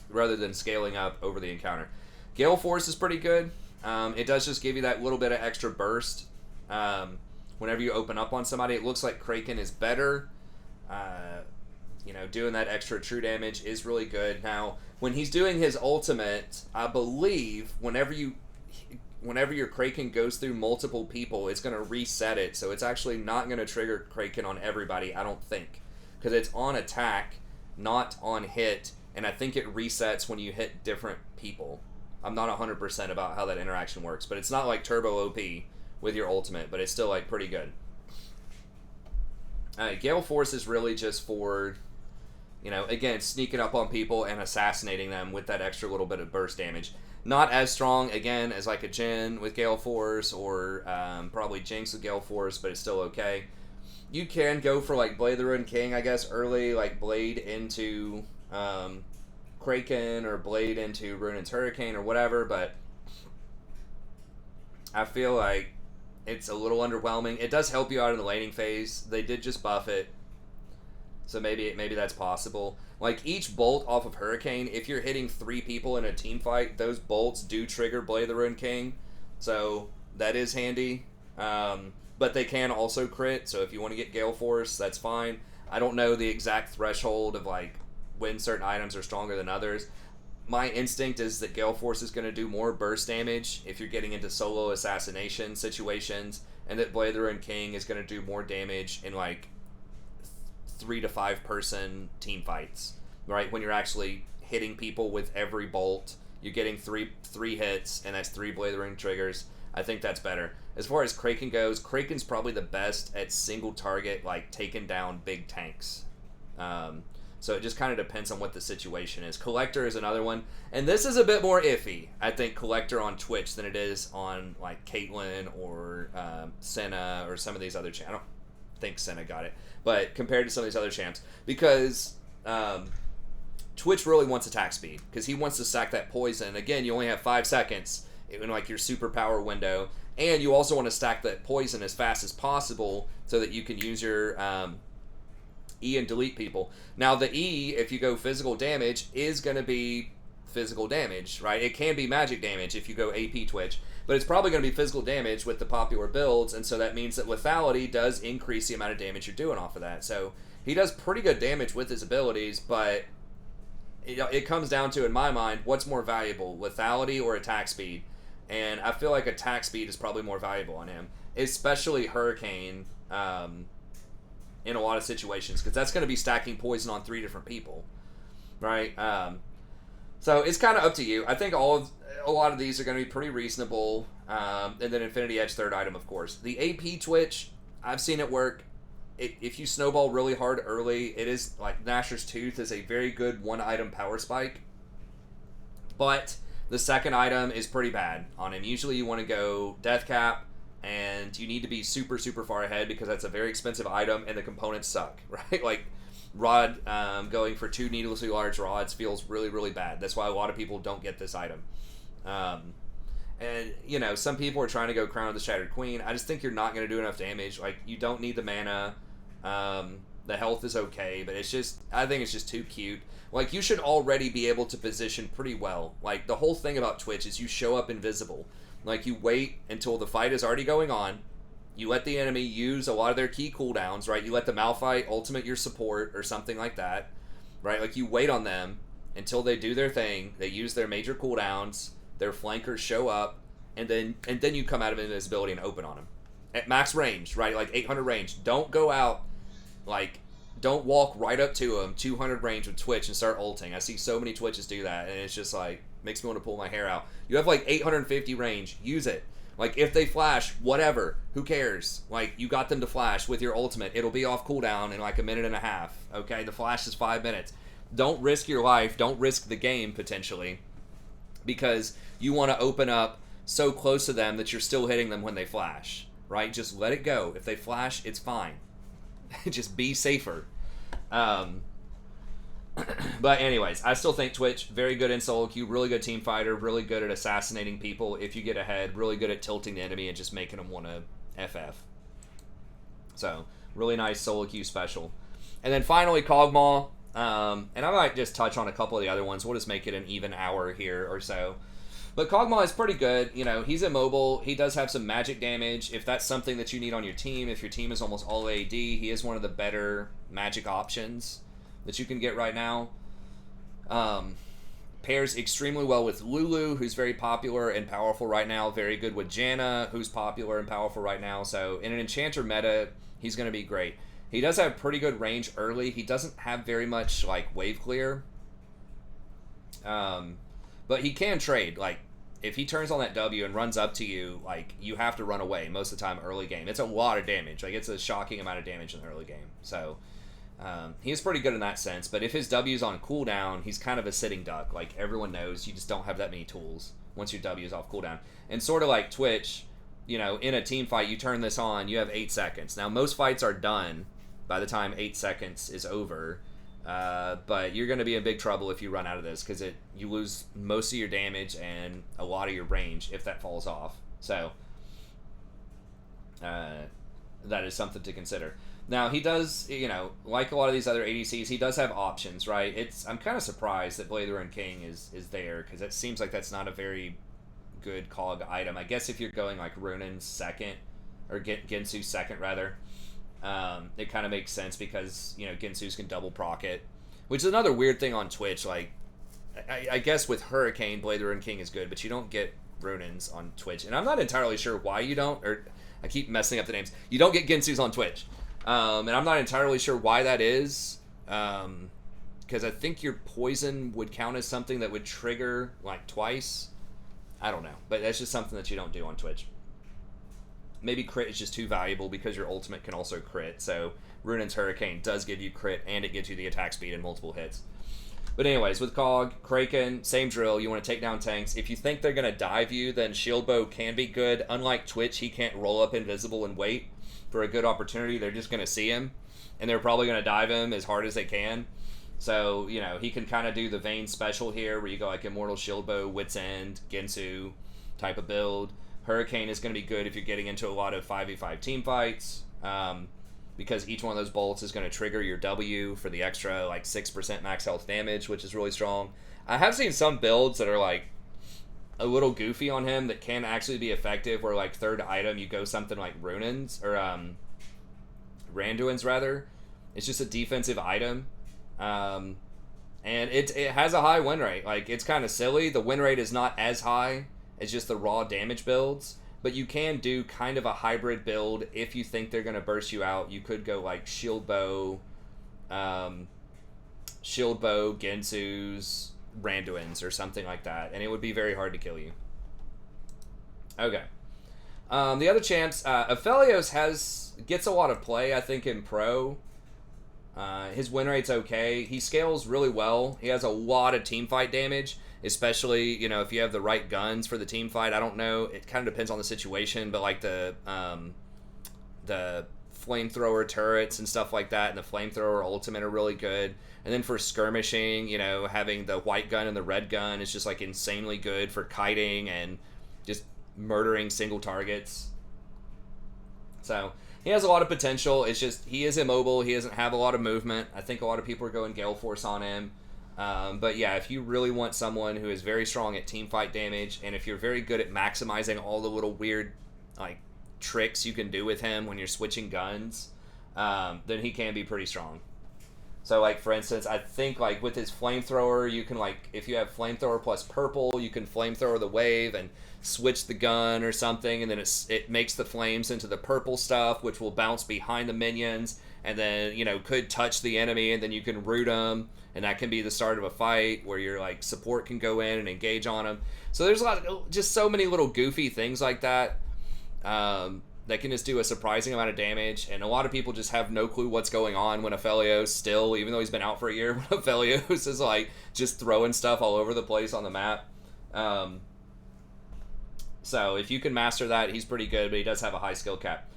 rather than scaling up over the encounter. Gale Force is pretty good. It does just give you that little bit of extra burst. Whenever you open up on somebody, it looks like Kraken is better. Doing that extra true damage is really good. Now, when he's doing his ultimate, I believe whenever your Kraken goes through multiple people, it's going to reset it. So it's actually not going to trigger Kraken on everybody, I don't think. Because it's on attack, not on hit. And I think it resets when you hit different people. I'm not 100% about how that interaction works. But it's not like Turbo OP with your ultimate, but it's still like pretty good. Gale Force is really just for, again, sneaking up on people and assassinating them with that extra little bit of burst damage. Not as strong, again, as like a Jhin with Gale Force or probably Jinx with Gale Force, but it's still okay. You can go for like Blade the Ruined King, I guess, early, like Blade into Kraken or Blade into Ruined's Hurricane or whatever, but I feel like it's a little underwhelming. It does help you out in the laning phase. They did just buff it, so maybe that's possible. Like each bolt off of Hurricane, if you're hitting 3 people in a team fight, those bolts do trigger Blade the Ruined King, so that is handy. But they can also crit, so if you want to get Gale Force, that's fine. I don't know the exact threshold of like when certain items are stronger than others. My instinct is that Gale Force is going to do more burst damage if you're getting into solo assassination situations, and that Blade the Ruined King is going to do more damage in like 3 to 5 person team fights, right? When you're actually hitting people with every bolt, you're getting three hits, and that's 3 Blade the Ruined triggers. I think that's better. As far as Kraken goes, Kraken's probably the best at single target, like taking down big tanks. So it just kind of depends on what the situation is. Collector is another one. And this is a bit more iffy, I think, Collector on Twitch than it is on, like, Caitlyn or Senna or some of these other champs. I don't think Senna got it. But compared to some of these other champs. Because Twitch really wants attack speed. Because he wants to stack that poison. Again, you only have 5 seconds in, like, your superpower window. And you also want to stack that poison as fast as possible so that you can use your E and delete people. Now the E, if you go physical damage, is going to be physical damage, right? It can be magic damage if you go AP Twitch, but it's probably going to be physical damage with the popular builds, and so that means that lethality does increase the amount of damage you're doing off of that. So he does pretty good damage with his abilities, but it comes down to, in my mind, what's more valuable, lethality or attack speed? And I feel like attack speed is probably more valuable on him, especially Hurricane, in a lot of situations, because that's going to be stacking poison on 3 different people, right? So it's kind of up to you. I think a lot of these are going to be pretty reasonable, and then Infinity Edge, third item, of course. The AP Twitch, I've seen it work. If you snowball really hard early, it is like Gnasher's Tooth is a very good 1-item power spike, but the second item is pretty bad on him. Usually you want to go Death Cap, and you need to be super, super far ahead because that's a very expensive item and the components suck, right? Like, rod, going for 2 needlessly large rods feels really, really bad. That's why a lot of people don't get this item. And, some people are trying to go Crown of the Shattered Queen. I just think you're not going to do enough damage. Like, you don't need the mana. The health is okay, but it's just, I think it's just too cute. Like, you should already be able to position pretty well. Like, the whole thing about Twitch is you show up invisible. Like, you wait until the fight is already going on. You let the enemy use a lot of their key cooldowns, right? You let the Malphite ultimate your support or something like that, right? Like, you wait on them until they do their thing. They use their major cooldowns. Their flankers show up, and then you come out of invisibility and open on them. At max range, right? Like, 800 range. Don't go out, like, don't walk right up to them, 200 range with Twitch and start ulting. I see so many Twitches do that, and it's just, like, makes me want to pull my hair out. You have, like, 850 range. Use it. Like, if they flash, whatever. Who cares? Like, you got them to flash with your ultimate. It'll be off cooldown in, like, a minute and a half. Okay? The flash is 5 minutes. Don't risk your life. Don't risk the game, potentially, because you want to open up so close to them that you're still hitting them when they flash. Right? Just let it go. If they flash, it's fine. Just be safer. But anyways, I still think Twitch, very good in solo queue, really good team fighter, really good at assassinating people if you get ahead, really good at tilting the enemy and just making them want to FF. So, really nice solo queue special. And then finally, Kog'Maw. And I might just touch on a couple of the other ones. We'll just make it an even hour here or so. But Kog'Maw is pretty good. You know, he's immobile. He does have some magic damage. If that's something that you need on your team, if your team is almost all AD, he is one of the better magic options that you can get right now. Pairs extremely well with Lulu, who's very popular and powerful right now. Very good with Janna, who's popular and powerful right now. So in an Enchanter meta, he's going to be great. He does have pretty good range early. He doesn't have very much, like, wave clear. But he can trade. Like, if he turns on that W and runs up to you, like, you have to run away most of the time early game. It's a lot of damage. Like, it's a shocking amount of damage in the early game. So he's pretty good in that sense, but if his W's on cooldown, he's kind of a sitting duck. Like, everyone knows you just don't have that many tools once your W's off cooldown. And sort of like Twitch, you know, in a team fight, you turn this on, you have 8 seconds. Now, most fights are done by the time 8 seconds is over, but you're going to be in big trouble if you run out of this, because you lose most of your damage and a lot of your range if that falls off. So that is something to consider. Now, he does, you know, like a lot of these other ADCs, he does have options, right? I'm kind of surprised that Blade Ruin King is there, because it seems like that's not a very good Cog item. I guess if you're going, like, Runin's second, or Gensu's second, rather, it kind of makes sense, because, you know, Gensu's can double proc it, which is another weird thing on Twitch. Like, I guess with Hurricane, Blade Ruin King is good, but you don't get Runin's on Twitch. And I'm not entirely sure why you don't, or I keep messing up the names. You don't get Gensu's on Twitch. And I'm not entirely sure why that is, because I think your poison would count as something that would trigger, like, twice. I don't know, but that's just something that you don't do on Twitch. Maybe crit is just too valuable, because your ultimate can also crit, so Runin's Hurricane does give you crit, and it gives you the attack speed in multiple hits. But anyways, with Cog, Kraken, same drill. You want to take down tanks. If you think they're going to dive you, then Shield Bow can be good. Unlike Twitch, he can't roll up invisible and wait for a good opportunity. They're just going to see him, and they're probably going to dive him as hard as they can. So, you know, he can kind of do the Vayne special here, where you go like Immortal Shield Bow, Wit's End, Gensu type of build. Hurricane is going to be good if you're getting into a lot of 5v5 team fights, because each one of those bolts is going to trigger your W for the extra, like, 6% max health damage, which is really strong. I have seen some builds that are, like, a little goofy on him that can actually be effective, where, like, third item you go something like Runin's, or Randuin's rather. It's just a defensive item, and it has a high win rate. Like, it's kind of silly. The win rate is not as high as just the raw damage builds, but you can do kind of a hybrid build if you think they're going to burst you out. You could go like Shield Bow, Gensu's, Randuin's, or something like that, and it would be very hard to kill you. Okay. The other champs, Aphelios gets a lot of play, I think, in Pro. His win rate's okay. He scales really well. He has a lot of teamfight damage, especially, you know, if you have the right guns for the team fight. I don't know. It kind of depends on the situation, but, like, the flamethrower turrets and stuff like that, and the flamethrower ultimate are really good. And then for skirmishing, you know, having the white gun and the red gun is just, like, insanely good for kiting and just murdering single targets. So he has a lot of potential. It's just he is immobile. He doesn't have a lot of movement. I think a lot of people are going Gale Force on him. But yeah, if you really want someone who is very strong at team fight damage, and if you're very good at maximizing all the little weird like tricks you can do with him when you're switching guns, then he can be pretty strong. So like for instance, I think like with his flamethrower, you can like if you have flamethrower plus purple, you can flamethrower the wave and switch the gun or something, and then it makes the flames into the purple stuff, which will bounce behind the minions, and then could touch the enemy, and then you can root them, and that can be the start of a fight where your like support can go in and engage on them. So there's just so many little goofy things like that. That can just do a surprising amount of damage, and a lot of people just have no clue what's going on when Aphelios still, even though he's been out for a year, when Aphelios is like just throwing stuff all over the place on the map. So if you can master that, he's pretty good, but he does have a high skill cap.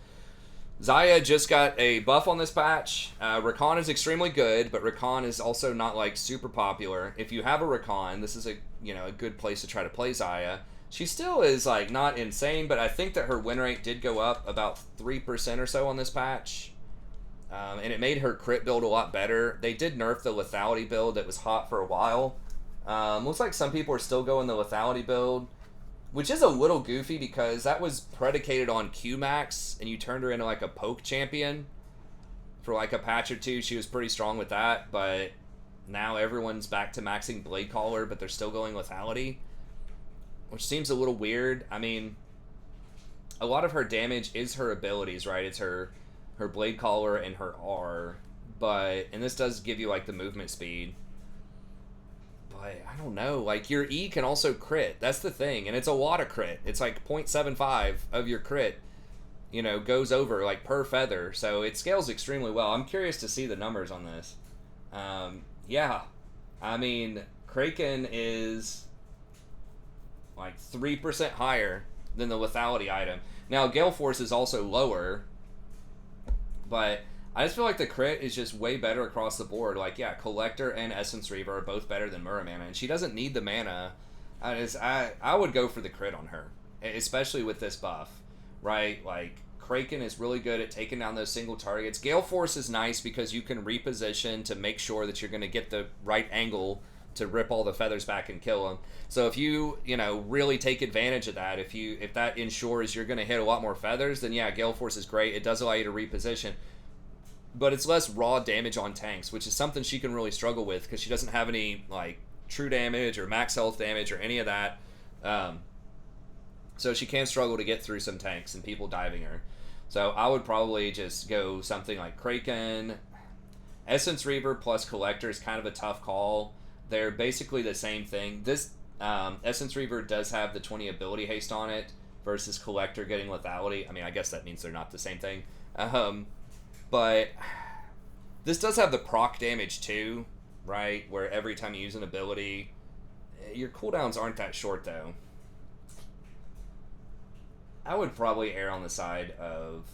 Xayah just got a buff on this patch. Rakan is extremely good, but Rakan is also not like super popular. If you have a Rakan, this is a good place to try to play Xayah. She still is like not insane, but I think that her win rate did go up about 3% or so on this patch. And it made her crit build a lot better. They did nerf the lethality build that was hot for a while. Looks like some people are still going the lethality build, which is a little goofy because that was predicated on Q-Max, and you turned her into like a poke champion. For like a patch or two, she was pretty strong with that, but now everyone's back to maxing Blade Caller, but they're still going lethality, which seems a little weird. I mean, a lot of her damage is her abilities, right? It's her Blade Caller and her R, and this does give you like the movement speed. But I don't know, like your E can also crit. That's the thing, and it's a lot of crit. It's like 0.75 of your crit, goes over like per feather. So it scales extremely well. I'm curious to see the numbers on this. Yeah, I mean, Kraken is like 3% higher than the lethality item. Now, Gale Force is also lower, but I just feel like the crit is just way better across the board. Like, yeah, Collector and Essence Reaver are both better than Muramana, and she doesn't need the mana. I would go for the crit on her, especially with this buff, right? Like, Kraken is really good at taking down those single targets. Gale Force is nice because you can reposition to make sure that you're going to get the right angle to rip all the feathers back and kill them. So if you, really take advantage of that, if that ensures you're going to hit a lot more feathers, then yeah, Gale Force is great. It does allow you to reposition. But it's less raw damage on tanks, which is something she can really struggle with because she doesn't have any like true damage or max health damage or any of that. So she can struggle to get through some tanks and people diving her. So I would probably just go something like Kraken. Essence Reaver plus Collector is kind of a tough call. They're basically the same thing. This Essence Reaver does have the 20 ability haste on it versus Collector getting lethality. I mean, I guess that means they're not the same thing. But this does have the proc damage too, right? Where every time you use an ability, your cooldowns aren't that short though. I would probably err on the side of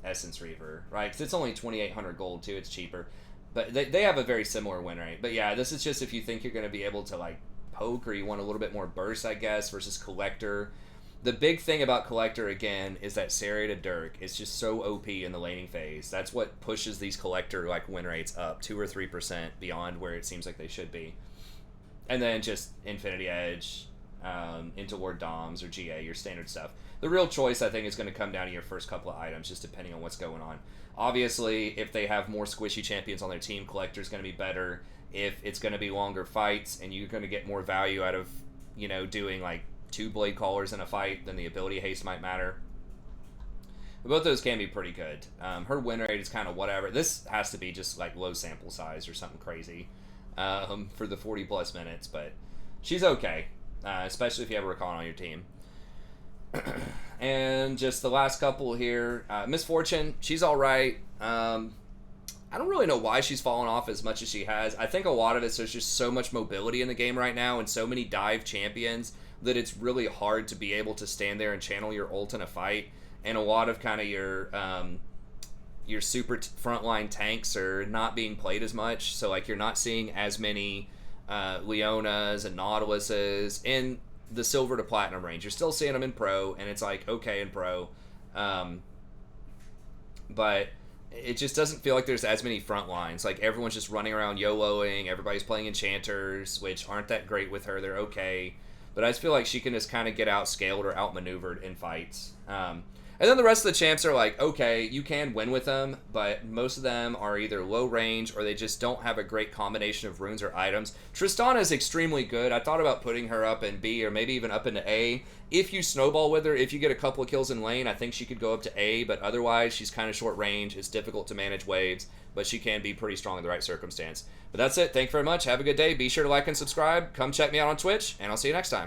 Essence Reaver, right? Because it's only 2,800 gold too. It's cheaper. But they have a very similar win rate. But yeah, this is just if you think you're going to be able to like poke or you want a little bit more burst, I guess, versus Collector. The big thing about Collector, again, is that Zeri to Dirk is just so OP in the laning phase. That's what pushes these Collector like win rates up 2 or 3% beyond where it seems like they should be. And then just Infinity Edge, into Ward Doms or GA, your standard stuff. The real choice, I think, is going to come down to your first couple of items, just depending on what's going on. Obviously, if they have more squishy champions on their team, Collector's going to be better. If it's going to be longer fights and you're going to get more value out of, doing like 2 Blade Callers in a fight, then the ability haste might matter. But both those can be pretty good. Her win rate is kind of whatever. This has to be just like low sample size or something crazy for the 40 plus minutes, but she's okay, especially if you have a Rakan on your team. And just the last couple here, Misfortune, she's all right. I don't really know why she's fallen off as much as she has. I think a lot of it is there's just so much mobility in the game right now and so many dive champions that it's really hard to be able to stand there and channel your ult in a fight. And a lot of kind of your super frontline tanks are not being played as much. So like you're not seeing as many Leonas and Nautiluses in the silver to platinum range. You're still seeing them in pro, and it's like okay in pro. but it just doesn't feel like there's as many front lines. Like, everyone's just running around YOLOing, everybody's playing enchanters, which aren't that great with her. They're okay. But I just feel like she can just kind of get outscaled or outmaneuvered in fights. And then the rest of the champs are like, okay, you can win with them, but most of them are either low range or they just don't have a great combination of runes or items. Tristana is extremely good. I thought about putting her up in B or maybe even up into A. If you snowball with her, if you get a couple of kills in lane, I think she could go up to A, but otherwise she's kind of short range. It's difficult to manage waves, but she can be pretty strong in the right circumstance. But that's it. Thank you very much. Have a good day. Be sure to like and subscribe. Come check me out on Twitch, and I'll see you next time.